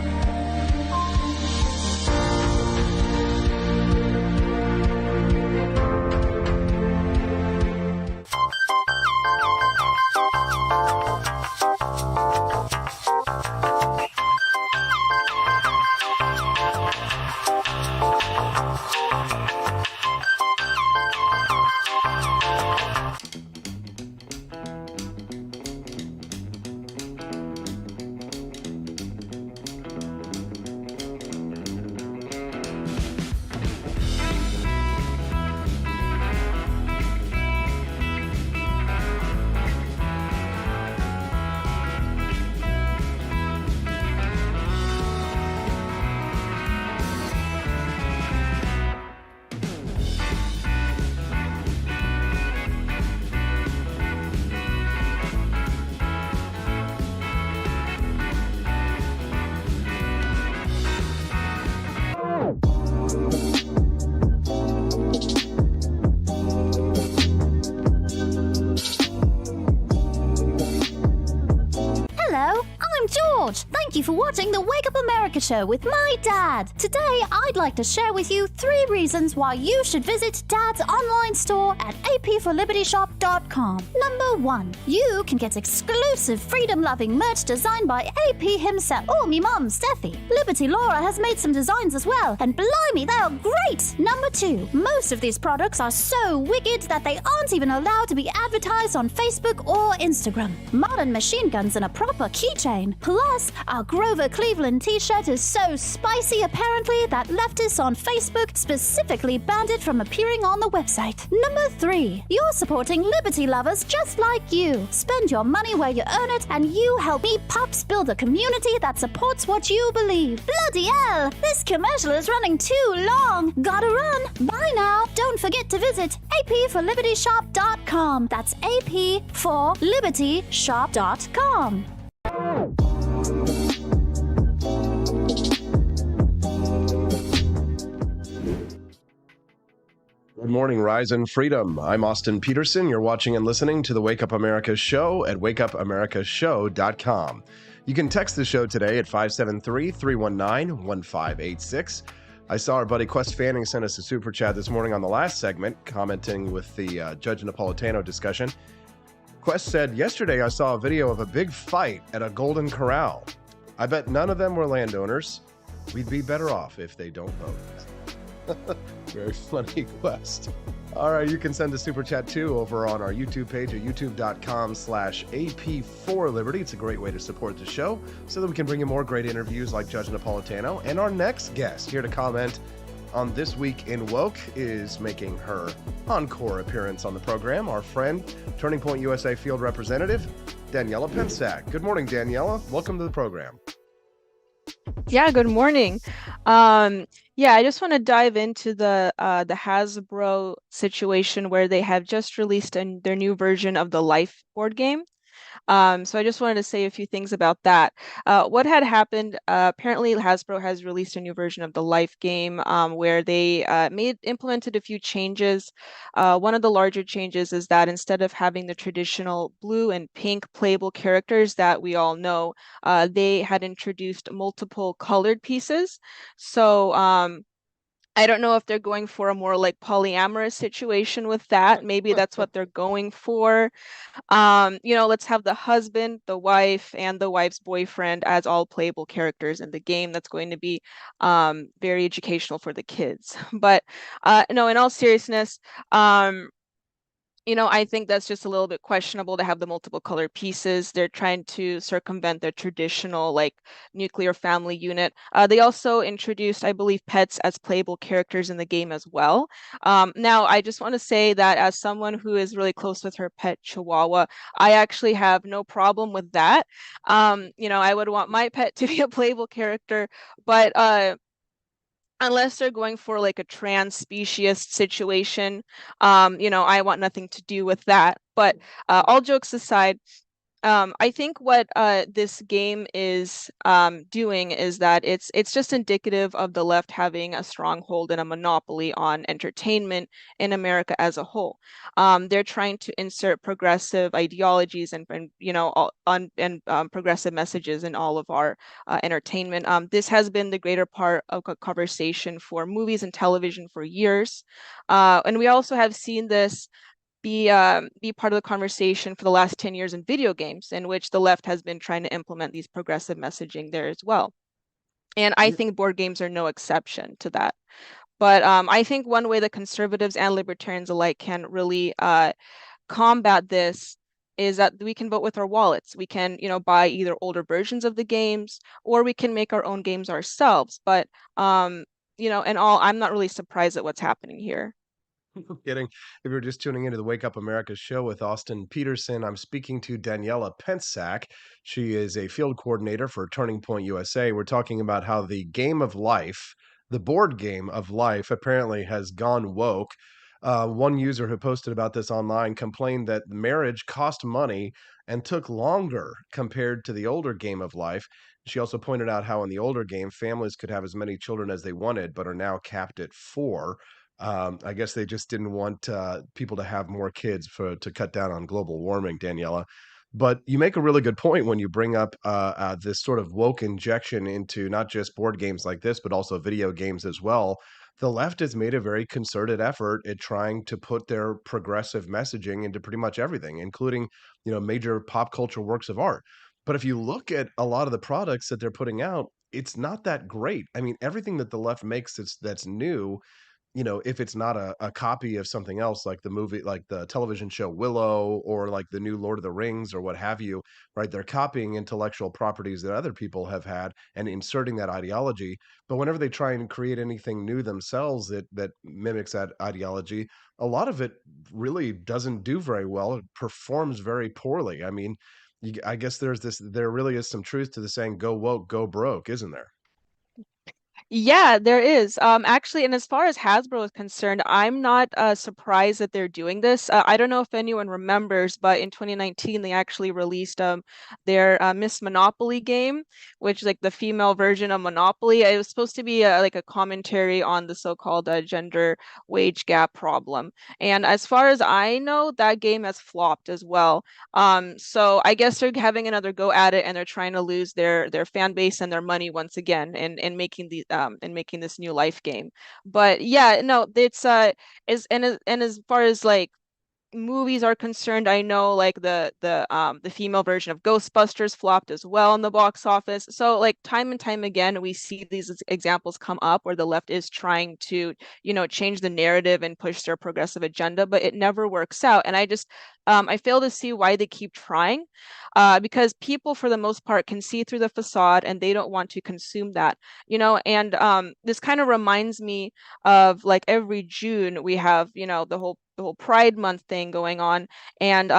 Thank you for watching the Wake Up America show with my dad. Today, I'd like to share with you 3 reasons why you should visit Dad's online store at apforlibertyshop.com. Number 1, you can get exclusive freedom-loving merch designed by AP himself, or me mum, Steffi. Liberty Laura has made some designs as well, and blimey, they are great! Number 2, most of these products are so wicked that they aren't even allowed to be advertised on Facebook or Instagram. Modern machine guns and a proper keychain. Plus, our Grover Cleveland t-shirt is so spicy apparently that leftists on Facebook specifically banned it from appearing on the website. Number 3, you're supporting liberty lovers just like you. Spend your money where you earn it and you help me pups build a community that supports what you believe. Bloody hell, this commercial is running too long. Gotta run. Bye now. Don't forget to visit apforlibertyshop.com. That's apforlibertyshop.com. Good morning, Rise and Freedom. I'm Austin Peterson. You're watching and listening to the Wake Up America show at wakeupamericashow.com. You can text the show today at 573-319-1586. I saw our buddy Quest Fanning sent us a super chat this morning on the last segment, commenting with the Judge Napolitano discussion. Quest said, yesterday I saw a video of a big fight at a Golden Corral. I bet none of them were landowners. We'd be better off if they don't vote. Very funny, Quest. All right, you can send a super chat too over on our YouTube page at youtube.com/AP4Liberty. It's a great way to support the show so that we can bring you more great interviews like Judge Napolitano. And our next guest here to comment on This Week in Woke is making her encore appearance on the program, our friend, Turning Point USA Field Representative, Daniela Pensack. Good morning, Daniela. Welcome to the program. Yeah, good morning. I just want to dive into the Hasbro situation where they have just released their new version of the Life board game. So I just wanted to say a few things about that. What had happened, apparently Hasbro has released a new version of the Life game where they implemented a few changes. One of the larger changes is that instead of having the traditional blue and pink playable characters that we all know, they had introduced multiple colored pieces. So I don't know if they're going for a more like polyamorous situation with that. Maybe that's what they're going for. Let's have the husband, the wife, and the wife's boyfriend as all playable characters in the game. That's going to be very educational for the kids. But no, in all seriousness, I think that's just a little bit questionable to have the multiple color pieces. They're trying to circumvent their traditional like nuclear family unit. They also introduced, I believe, pets as playable characters in the game as well. Now, I just want to say that as someone who is really close with her pet Chihuahua, I actually have no problem with that. I would want my pet to be a playable character, but unless they're going for like a trans speciesist situation, I want nothing to do with that. But all jokes aside, I think what this game is doing is that it's just indicative of the left having a stronghold and a monopoly on entertainment in America as a whole. They're trying to insert progressive ideologies and you know progressive messages in all of our entertainment. This has been the greater part of a conversation for movies and television for years, and we also have seen this be part of the conversation for the last 10 years in video games, in which the left has been trying to implement these progressive messaging there as well. And I think board games are no exception to that. But I think one way that conservatives and libertarians alike can really combat this is that we can vote with our wallets. We can, you know, buy either older versions of the games, or we can make our own games ourselves. But you know, and all, I'm not really surprised at what's happening here. No kidding. If you're just tuning into the Wake Up America show with Austin Peterson, I'm speaking to Daniela Pensack. She is a field coordinator for Turning Point USA. We're talking about how the game of life, the board game of life, apparently has gone woke. One user who posted about this online complained that marriage cost money and took longer compared to the older game of life. She also pointed out how in the older game, families could have as many children as they wanted, but are now capped at four. I guess they just didn't want people to have more kids to cut down on global warming, Daniela. But you make a really good point when you bring up this sort of woke injection into not just board games like this, but also video games as well. The left has made a very concerted effort at trying to put their progressive messaging into pretty much everything, including, you know, major pop culture works of art. But if you look at a lot of the products that they're putting out, it's not that great. I mean, everything that the left makes that's new, you know, if it's not a copy of something else like the movie, like the television show Willow, or like the new Lord of the Rings or what have you, right? They're copying intellectual properties that other people have had and inserting that ideology. But whenever they try and create anything new themselves that mimics that ideology, a lot of it really doesn't do very well. It performs very poorly. I mean, I guess there really is some truth to the saying, go woke, go broke, isn't there? Yeah, there is. Actually, and as far as Hasbro is concerned, I'm not surprised that they're doing this. I don't know if anyone remembers, but in 2019 they actually released their Miss Monopoly game, which is like the female version of Monopoly. It was supposed to be like a commentary on the so-called gender wage gap problem. And as far as I know, that game has flopped as well. So I guess they're having another go at it, and they're trying to lose their fan base and their money once again, and making making this new life game. But yeah, no, it's as far as like movies are concerned, I know like the female version of Ghostbusters flopped as well in the box office. So like time and time again, we see these examples come up where the left is trying to, you know, change the narrative and push their progressive agenda, but it never works out. And I fail to see why they keep trying, because people for the most part can see through the facade and they don't want to consume that, you know. And this kind of reminds me of like every June we have, you know, the whole Pride Month thing going on, and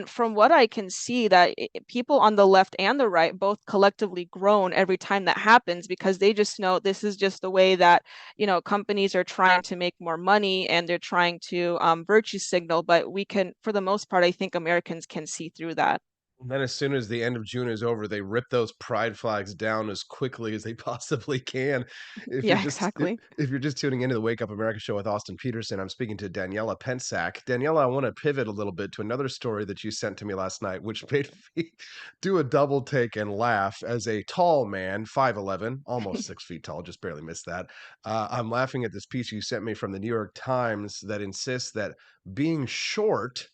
from what I can see, that people on the left and the right both collectively groan every time that happens, because they just know this is just the way that, you know, companies are trying to make more money and they're trying to virtue signal. But we can, for the most part, I think Americans can see through that. And then as soon as the end of June is over, they rip those pride flags down as quickly as they possibly can. If you're Yeah, just if, exactly. if you're just tuning into the Wake Up America show with Austin Peterson, I'm speaking to Daniela Pensack. Daniela, I want to pivot a little bit to another story that you sent to me last night, which made me do a double take and laugh. As a tall man, 5'11", almost 6 feet tall, just barely missed that. I'm laughing at this piece you sent me from the New York Times that insists that being short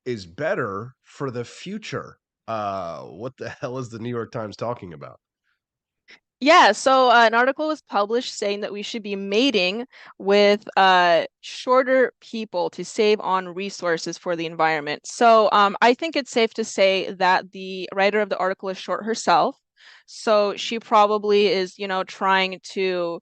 is better for the future. What the hell is the New York Times talking about? Yeah, so an article was published saying that we should be mating with shorter people to save on resources for the environment. So I think it's safe to say that the writer of the article is short herself. So she probably is, trying to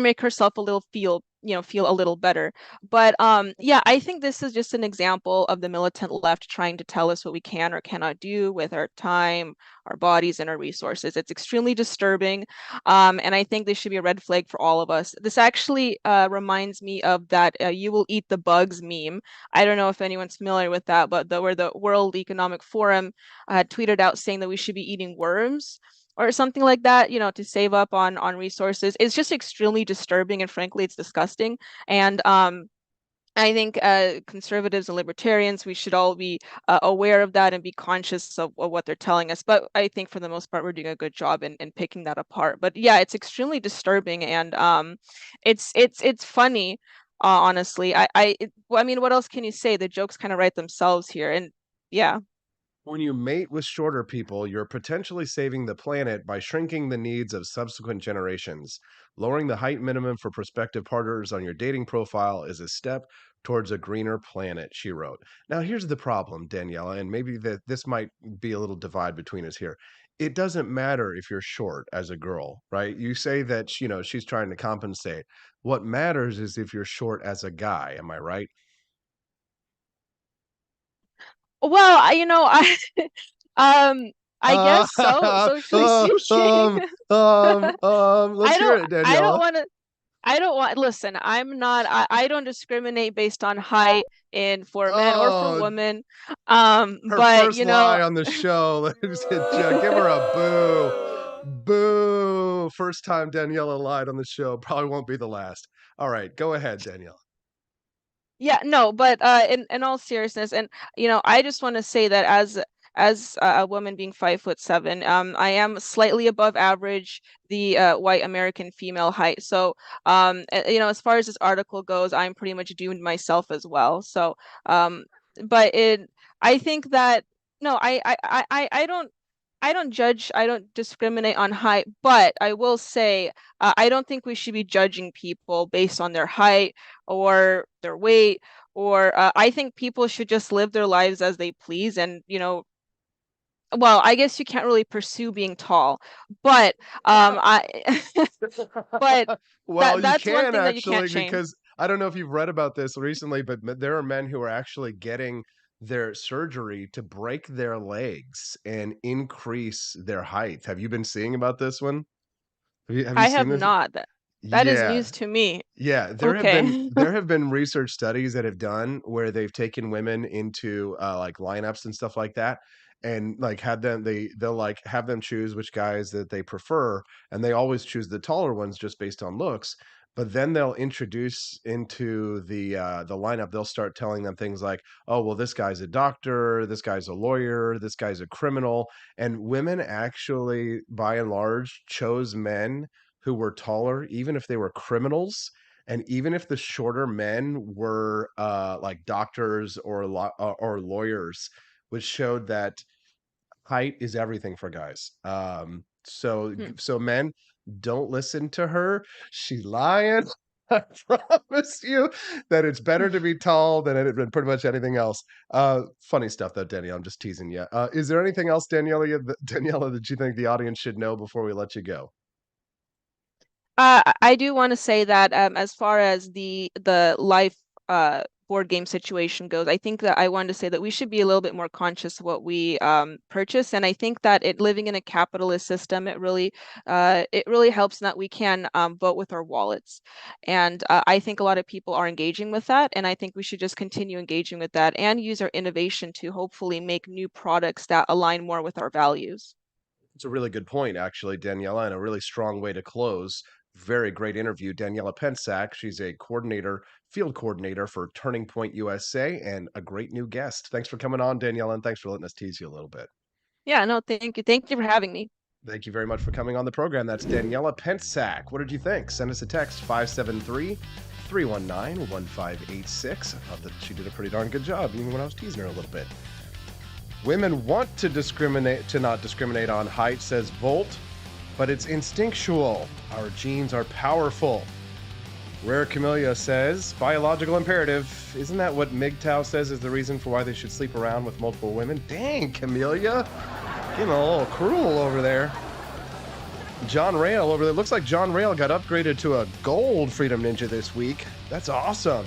make herself a little feel a little better. But yeah, I think this is just an example of the militant left trying to tell us what we can or cannot do with our time, our bodies, and our resources. It's extremely disturbing. And I think this should be a red flag for all of us. This actually reminds me of that "you will eat the bugs" meme. I don't know if anyone's familiar with that, but where the World Economic Forum had tweeted out saying that we should be eating worms or something like that, to save up on resources. It's just extremely disturbing, and frankly, it's disgusting. And I think conservatives and libertarians, we should all be aware of that and be conscious of what they're telling us. But I think for the most part, we're doing a good job in picking that apart. But yeah, it's extremely disturbing, and it's funny, honestly. Well, I mean, what else can you say? The jokes kind of write themselves here, and yeah. When you mate with shorter people, you're potentially saving the planet by shrinking the needs of subsequent generations. Lowering the height minimum for prospective partners on your dating profile is a step towards a greener planet, she wrote. Now, here's the problem, Daniela, and maybe that this might be a little divide between us here. It doesn't matter if you're short as a girl, right? You say that, she's trying to compensate. What matters is if you're short as a guy. Am I right? Well, I guess so, socially speaking. Let's hear it, I don't Daniela. want to. Listen, I don't discriminate based on height for men or for women. Her But first lie on the show. Ladies and gentlemen, give her a boo. Boo. First time Daniela lied on the show. Probably won't be the last. All right, go ahead, Daniela. yeah, no, but in all seriousness, and I just want to say that as a woman being 5'7", I am slightly above average the white American female height. So as far as this article goes, I'm pretty much doomed myself as well. So but I think that no, I don't judge, I don't discriminate on height, but I will say I don't think we should be judging people based on their height or their weight, or I think people should just live their lives as they please. And well, I guess you can't really pursue being tall, but I but Well, you that's one can thing that you can't actually, change. because I don't know if you've read about this recently, but there are men who are actually getting their surgery to break their legs and increase their height. Have you been seeing about this one? Have you I seen have this? not. That is Yeah. news to me. Yeah, Okay. there have been research studies that have done where they've taken women into like lineups and stuff like that, and like had them they'll like have them choose which guys that they prefer, and they always choose the taller ones just based on looks. But then they'll introduce into the lineup, they'll start telling them things like, "Oh, well, this guy's a doctor, this guy's a lawyer, this guy's a criminal," and women actually, by and large, chose men who were taller, even if they were criminals, and even if the shorter men were like doctors or lawyers, which showed that height is everything for guys. Hmm. So men, don't listen to her. She's lying. I promise you that it's better to be tall than pretty much anything else. Funny stuff though, Danielle. I'm just teasing you. Is there anything else, Daniela, that you think the audience should know before we let you go? I do want to say that as far as the life board game situation goes, I think that I wanted to say that we should be a little bit more conscious of what we purchase, and I think that living in a capitalist system, it really helps in that we can vote with our wallets, and I think a lot of people are engaging with that, and I think we should just continue engaging with that and use our innovation to hopefully make new products that align more with our values. It's a really good point, actually, Daniela, and a really strong way to close. Very great interview. Daniela Pensack, she's a field coordinator for Turning Point USA, and a great new guest. Thanks for coming on, Daniela, and thanks for letting us tease you a little bit. Yeah, no, thank you for having me. Thank you very much for coming on the program. That's Daniela Pensack. What did you think? Send us a text, 573-319-1586. I thought that she did a pretty darn good job, even when I was teasing her a little bit. Women want to not discriminate on height, says Volt, but it's instinctual. Our genes are powerful. Rare Camellia says, biological imperative. Isn't that what MGTOW says is the reason for why they should sleep around with multiple women? Dang, Camellia. Getting a little cruel over there. John Rail over there. Looks like John Rail got upgraded to a gold Freedom Ninja this week. That's awesome.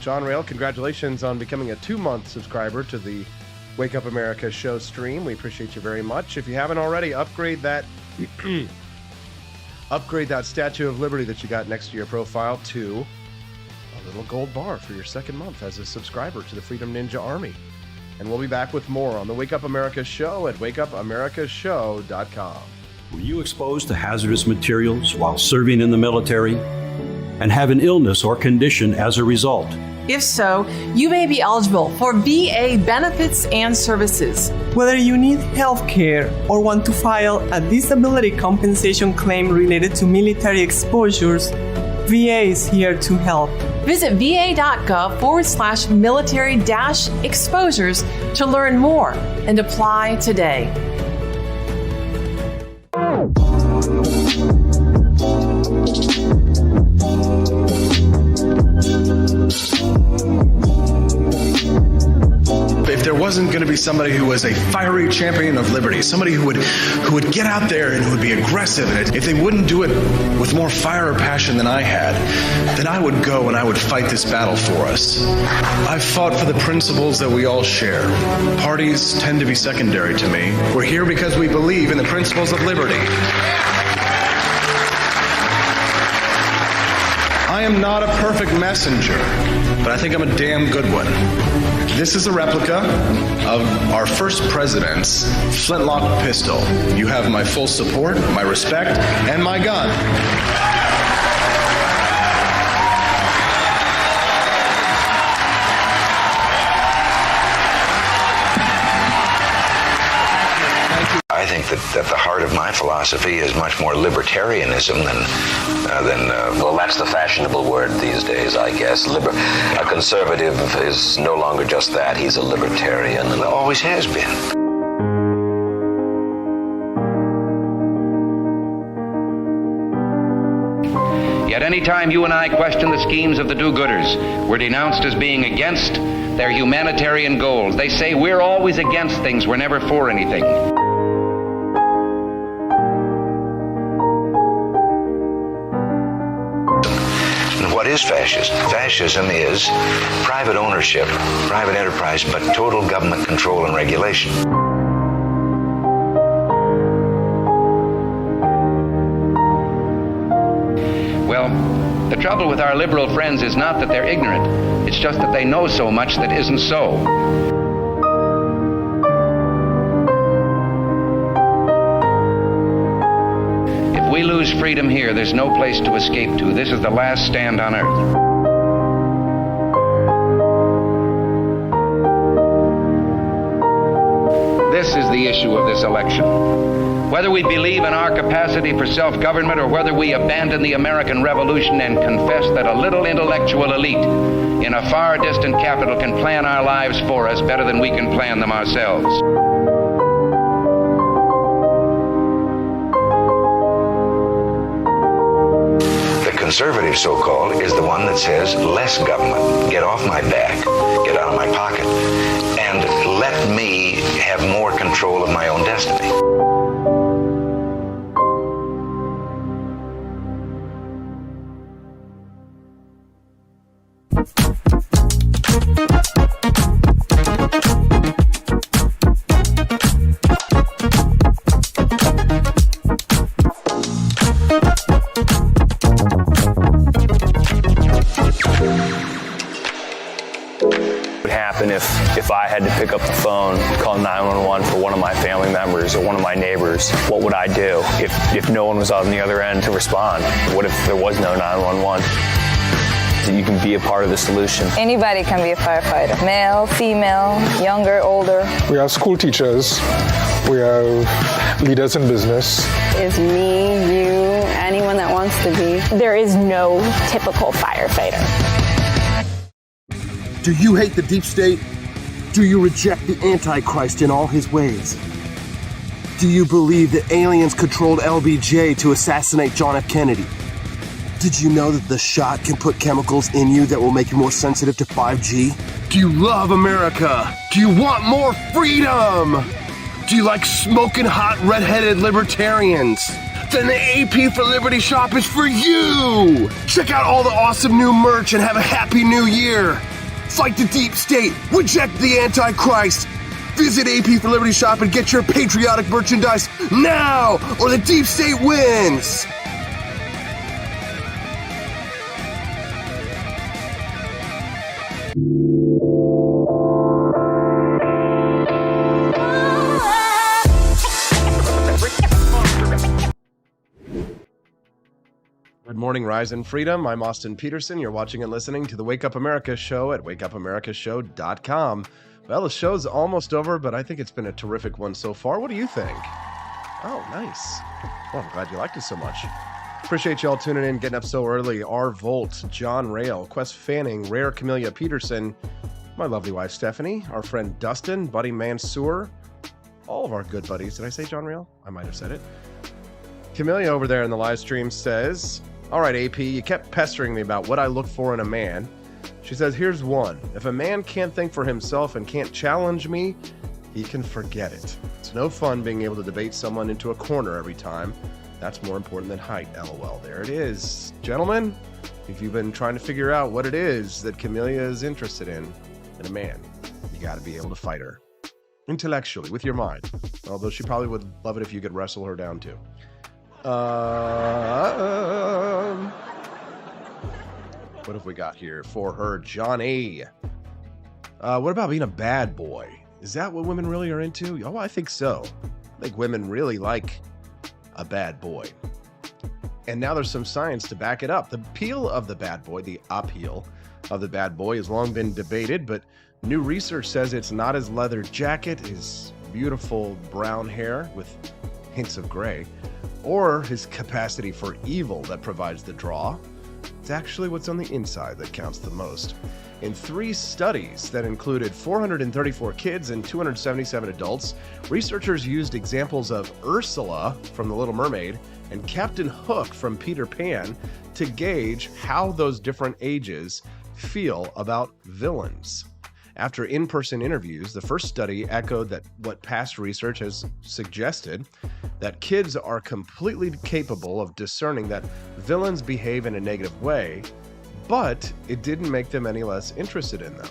John Rail, congratulations on becoming a 2-month subscriber to the Wake Up America show stream. We appreciate you very much. If you haven't already, upgrade that Statue of Liberty that you got next to your profile to a little gold bar for your second month as a subscriber to the Freedom Ninja Army. And we'll be back with more on the Wake Up America show at wakeupamericashow.com. Were you exposed to hazardous materials while serving in the military and have an illness or condition as a result? If so, you may be eligible for VA benefits and services. Whether you need health care or want to file a disability compensation claim related to military exposures, VA is here to help. Visit va.gov/military-exposures to learn more and apply today. If there wasn't going to be somebody who was a fiery champion of liberty, somebody who would get out there and who would be aggressive, and if they wouldn't do it with more fire or passion than I had, then I would go and I would fight this battle for us. I've fought for the principles that we all share. Parties tend to be secondary to me. We're here because we believe in the principles of liberty. I am not a perfect messenger, but I think I'm a damn good one. This is a replica of our first president's flintlock pistol. You have my full support, my respect, and my gun. I think that the heart of my philosophy is much more libertarianism than well, that's the fashionable word these days, I guess. A conservative is no longer just that. He's a libertarian and always has been. Yet any time you and I question the schemes of the do-gooders, we're denounced as being against their humanitarian goals. They say we're always against things, we're never for anything. What is fascism? Fascism is private ownership, private enterprise, but total government control and regulation. Well, the trouble with our liberal friends is not that they're ignorant. It's just that they know so much that isn't so. If we lose freedom here, there's no place to escape to. This is the last stand on earth. This is the issue of this election. Whether we believe in our capacity for self-government or whether we abandon the American Revolution and confess that a little intellectual elite in a far distant capital can plan our lives for us better than we can plan them ourselves. The conservative, so-called, is the one that says less government, get off my back, get out of my pocket, and let me have more control of my own destiny. If I had to pick up the phone, call 911 for one of my family members or one of my neighbors, what would I do if no one was on the other end to respond? What if there was no 911? You can be a part of the solution. Anybody can be a firefighter. Male, female, younger, older. We have school teachers. We have leaders in business. It's me, you, anyone that wants to be. There is no typical firefighter. Do you hate the deep state? Do you reject the Antichrist in all his ways? Do you believe that aliens controlled LBJ to assassinate John F. Kennedy? Did you know that the shot can put chemicals in you that will make you more sensitive to 5G? Do you love America? Do you want more freedom? Do you like smoking hot red-headed libertarians? then the AP for Liberty shop is for you! Check out all the awesome new merch and have a happy new year! Fight the deep state, reject the Antichrist! Visit AP for Liberty shop and get your patriotic merchandise now, or the deep state wins! Good morning, Rise and Freedom. I'm Austin Peterson. You're watching and listening to the Wake Up America show at wakeupAmericaShow.com. Well, the show's almost over, but I think it's been a terrific one so far. What do you think? Oh, nice. Well, I'm glad you liked it so much. Appreciate you all tuning in, getting up so early. R. Volt, John Rail, Quest Fanning, Rare Camellia Peterson, my lovely wife Stephanie, our friend Dustin, Buddy Mansour, all of our good buddies. Did I say John Rail? I might have said it. Camellia over there in the live stream says, all right, AP, you kept pestering me about what I look for in a man. She says, here's one. If a man can't think for himself and can't challenge me, he can forget it. It's no fun being able to debate someone into a corner every time. That's more important than height, LOL. There it is. Gentlemen, if you've been trying to figure out what it is that Camellia is interested in a man, you got to be able to fight her. Intellectually, with your mind. Although she probably would love it if you could wrestle her down too. What have we got here for her? John A. What about being a bad boy? Is that what women really are into? Oh, I think so. I think women really like a bad boy. And now there's some science to back it up. The appeal of the bad boy, the appeal of the bad boy has long been debated, but new research says it's not his leather jacket, his beautiful brown hair with hints of gray, or his capacity for evil that provides the draw. It's actually what's on the inside that counts the most. In 3 studies that included 434 kids and 277 adults, researchers used examples of Ursula from The Little Mermaid and Captain Hook from Peter Pan to gauge how those different ages feel about villains. After in-person interviews, the first study echoed that what past research has suggested, that kids are completely capable of discerning that villains behave in a negative way, but it didn't make them any less interested in them.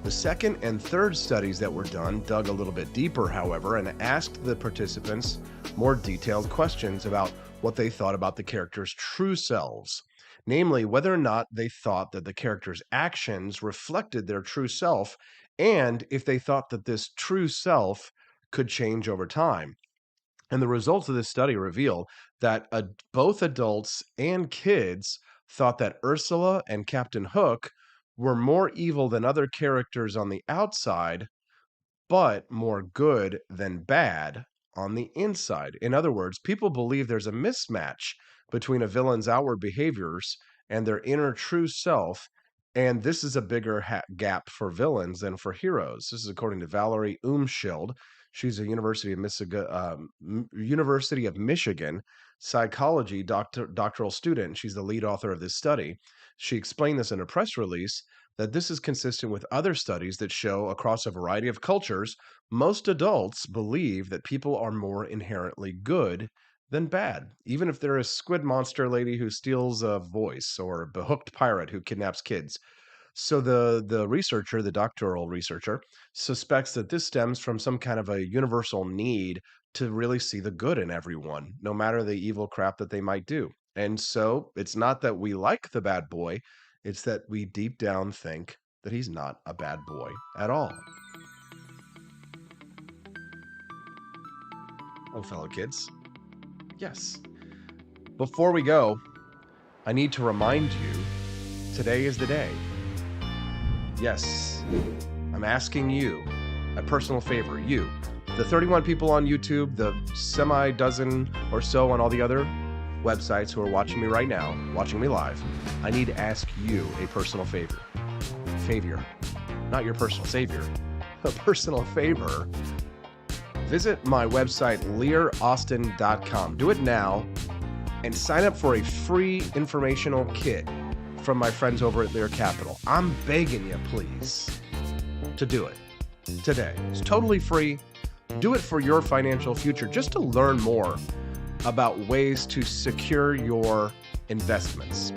The second and third studies that were done dug a little bit deeper, however, and asked the participants more detailed questions about what they thought about the characters' true selves. Namely, whether or not they thought that the character's actions reflected their true self, and if they thought that this true self could change over time. And the results of this study reveal that both adults and kids thought that Ursula and Captain Hook were more evil than other characters on the outside, but more good than bad on the inside. In other words, people believe there's a mismatch between a villain's outward behaviors and their inner true self, and this is a bigger gap for villains than for heroes. This is according to Valerie Umschild. She's a University of Michigan psychology doctoral student. She's the lead author of this study. She explained this in a press release that this is consistent with other studies that show across a variety of cultures, most adults believe that people are more inherently good than bad, even if they're a squid monster lady who steals a voice or a behooked pirate who kidnaps kids. So the researcher, the doctoral researcher, suspects that this stems from some kind of a universal need to really see the good in everyone, no matter the evil crap that they might do. And so it's not that we like the bad boy, it's that we deep down think that he's not a bad boy at all. Oh, fellow kids. Yes. Before we go, I need to remind you, today is the day. Yes, I'm asking you a personal favor. You, the 31 people on YouTube, the semi-dozen or so on all the other websites who are watching me right now, watching me live, I need to ask you a personal favor. Favor. Not your personal savior. A personal favor. Visit my website, learaustin.com. Do it now and sign up for a free informational kit from my friends over at Lear Capital. I'm begging you, please, to do it today. It's totally free. Do it for your financial future, just to learn more about ways to secure your investments.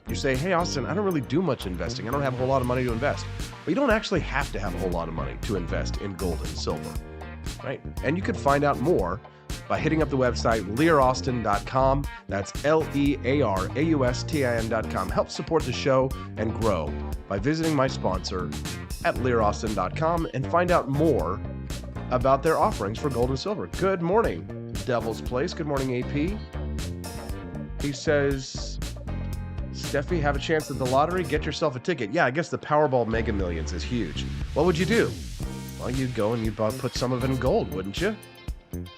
You say, hey, Austin, I don't really do much investing. I don't have a whole lot of money to invest. But you don't actually have to have a whole lot of money to invest in gold and silver, right? And you could find out more by hitting up the website learaustin.com. That's learaustin.com. Help support the show and grow by visiting my sponsor at learaustin.com and find out more about their offerings for gold and silver. Good morning, Devil's Place. Good morning, AP. He says, Steffi, have a chance at the lottery? Get yourself a ticket. Yeah, I guess the Powerball Mega Millions is huge. What would you do? Well, you'd go and you'd put some of it in gold, wouldn't you?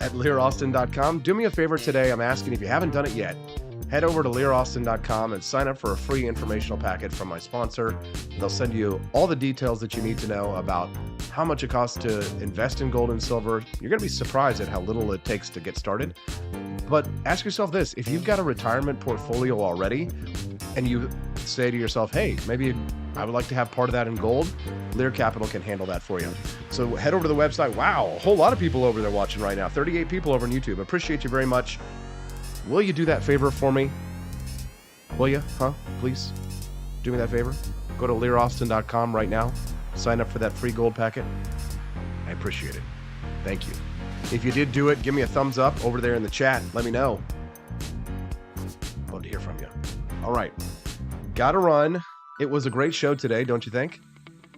At learaustin.com. Do me a favor today. I'm asking, if you haven't done it yet, head over to learaustin.com and sign up for a free informational packet from my sponsor. They'll send you all the details that you need to know about how much it costs to invest in gold and silver. You're going to be surprised at how little it takes to get started. But ask yourself this: if you've got a retirement portfolio already and you say to yourself, hey, maybe I would like to have part of that in gold, Lear Capital can handle that for you. So head over to the website. Wow, a whole lot of people over there watching right now. 38 people over on YouTube. Appreciate you very much. Will you do that favor for me? Will you? Huh? Please? Do me that favor? Go to learaustin.com right now. Sign up for that free gold packet. I appreciate it. Thank you. If you did do it, give me a thumbs up over there in the chat. Let me know. Love to hear from you. All right. Gotta run. It was a great show today, don't you think?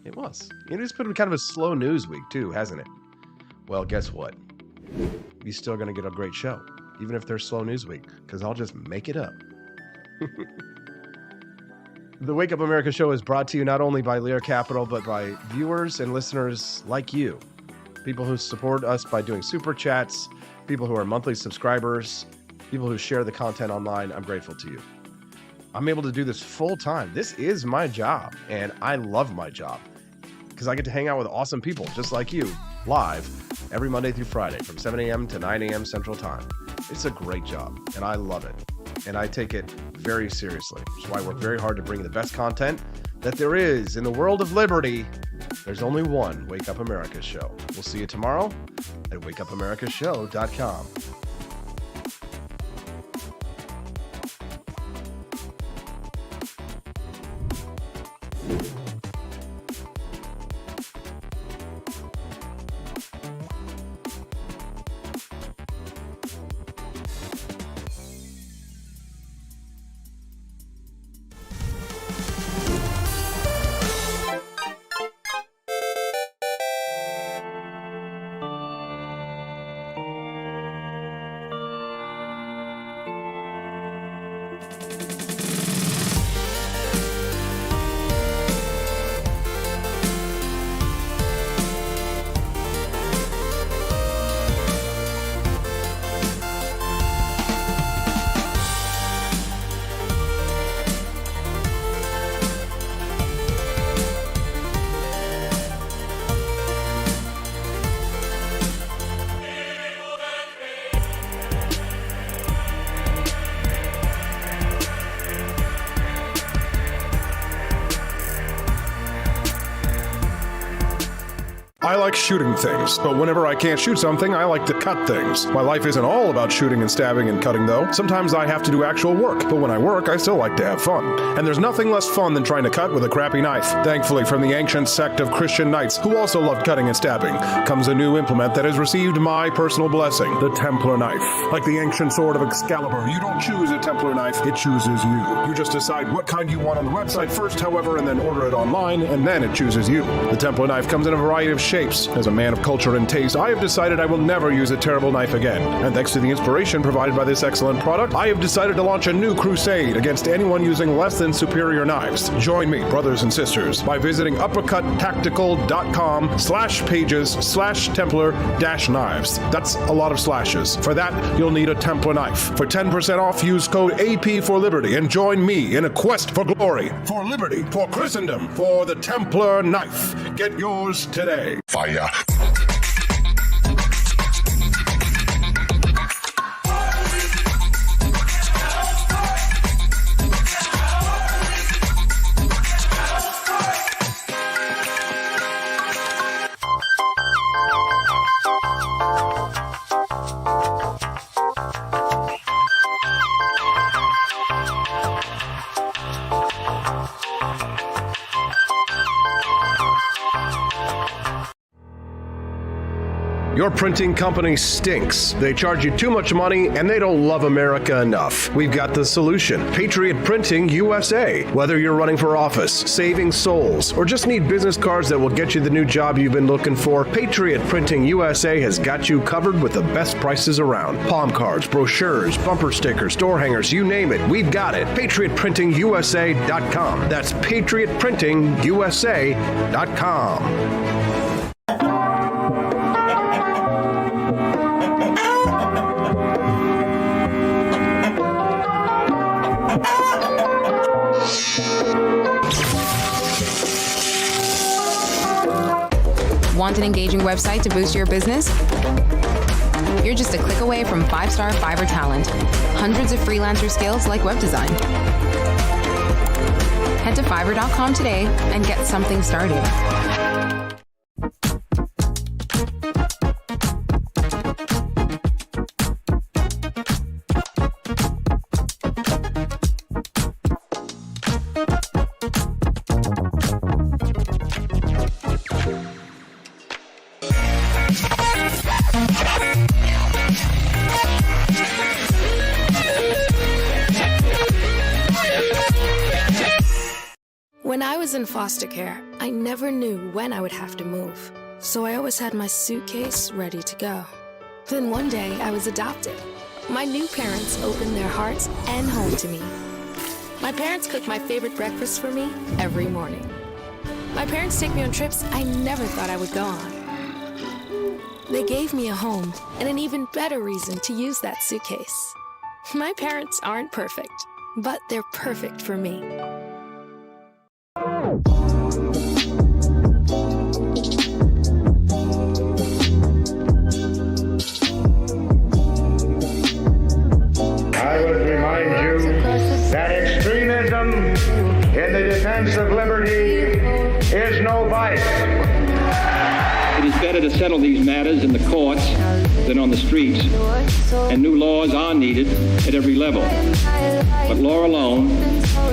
It was. It's been kind of a slow news week too, hasn't it? Well, guess what? You're still going to get a great show, even if there's slow news week, because I'll just make it up. The Wake Up America show is brought to you not only by Lear Capital, but by viewers and listeners like you. People who support us by doing super chats, people who are monthly subscribers, people who share the content online. I'm grateful to you. I'm able to do this full time. This is my job, and I love my job because I get to hang out with awesome people just like you live every Monday through Friday from 7 a.m. to 9 a.m. Central Time. It's a great job, and I love it, and I take it very seriously. Which is why I work very hard to bring the best content that there is in the world of liberty. There's only one Wake Up America show. We'll see you tomorrow at wakeupAmericaShow.com. I like shooting things, but whenever I can't shoot something, I like to cut things. My life isn't all about shooting and stabbing and cutting, though. Sometimes I have to do actual work, but when I work, I still like to have fun. And there's nothing less fun than trying to cut with a crappy knife. Thankfully, from the ancient sect of Christian knights, who also loved cutting and stabbing, comes a new implement that has received my personal blessing, the Templar knife. Like the ancient sword of Excalibur, you don't choose a Templar knife, it chooses you. You just decide what kind you want on the website first, however, and then order it online, and then it chooses you. The Templar knife comes in a variety of shapes. As a man of culture and taste, I have decided I will never use a terrible knife again. And thanks to the inspiration provided by this excellent product, I have decided to launch a new crusade against anyone using less than superior knives. Join me, brothers and sisters, by visiting uppercuttactical.com/pages/Templar-knives. That's a lot of slashes. For that, you'll need a Templar knife. For 10% off, use code AP for Liberty and join me in a quest for glory, for liberty, for Christendom, for the Templar knife. Get yours today. Fire. Your printing company stinks. They charge you too much money and they don't love America enough. We've got the solution. Patriot Printing USA. Whether you're running for office, saving souls, or just need business cards that will get you the new job you've been looking for, Patriot Printing USA has got you covered with the best prices around. Palm cards, brochures, bumper stickers, door hangers, you name it, we've got it. PatriotPrintingUSA.com. That's PatriotPrintingUSA.com. Want an engaging website to boost your business? You're just a click away from 5-star Fiverr talent. Hundreds of freelancer skills like web design. Head to Fiverr.com today and get something started. When I was in foster care, I never knew when I would have to move, so I always had my suitcase ready to go. Then one day, I was adopted. My new parents opened their hearts and home to me. My parents cook my favorite breakfast for me every morning. My parents take me on trips I never thought I would go on. They gave me a home and an even better reason to use that suitcase. My parents aren't perfect, but they're perfect for me. I would remind you that extremism in the defense of liberty is no vice. It is better to settle these matters in the courts than on the streets, and new laws are needed at every level. But law alone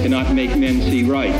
cannot make men see right.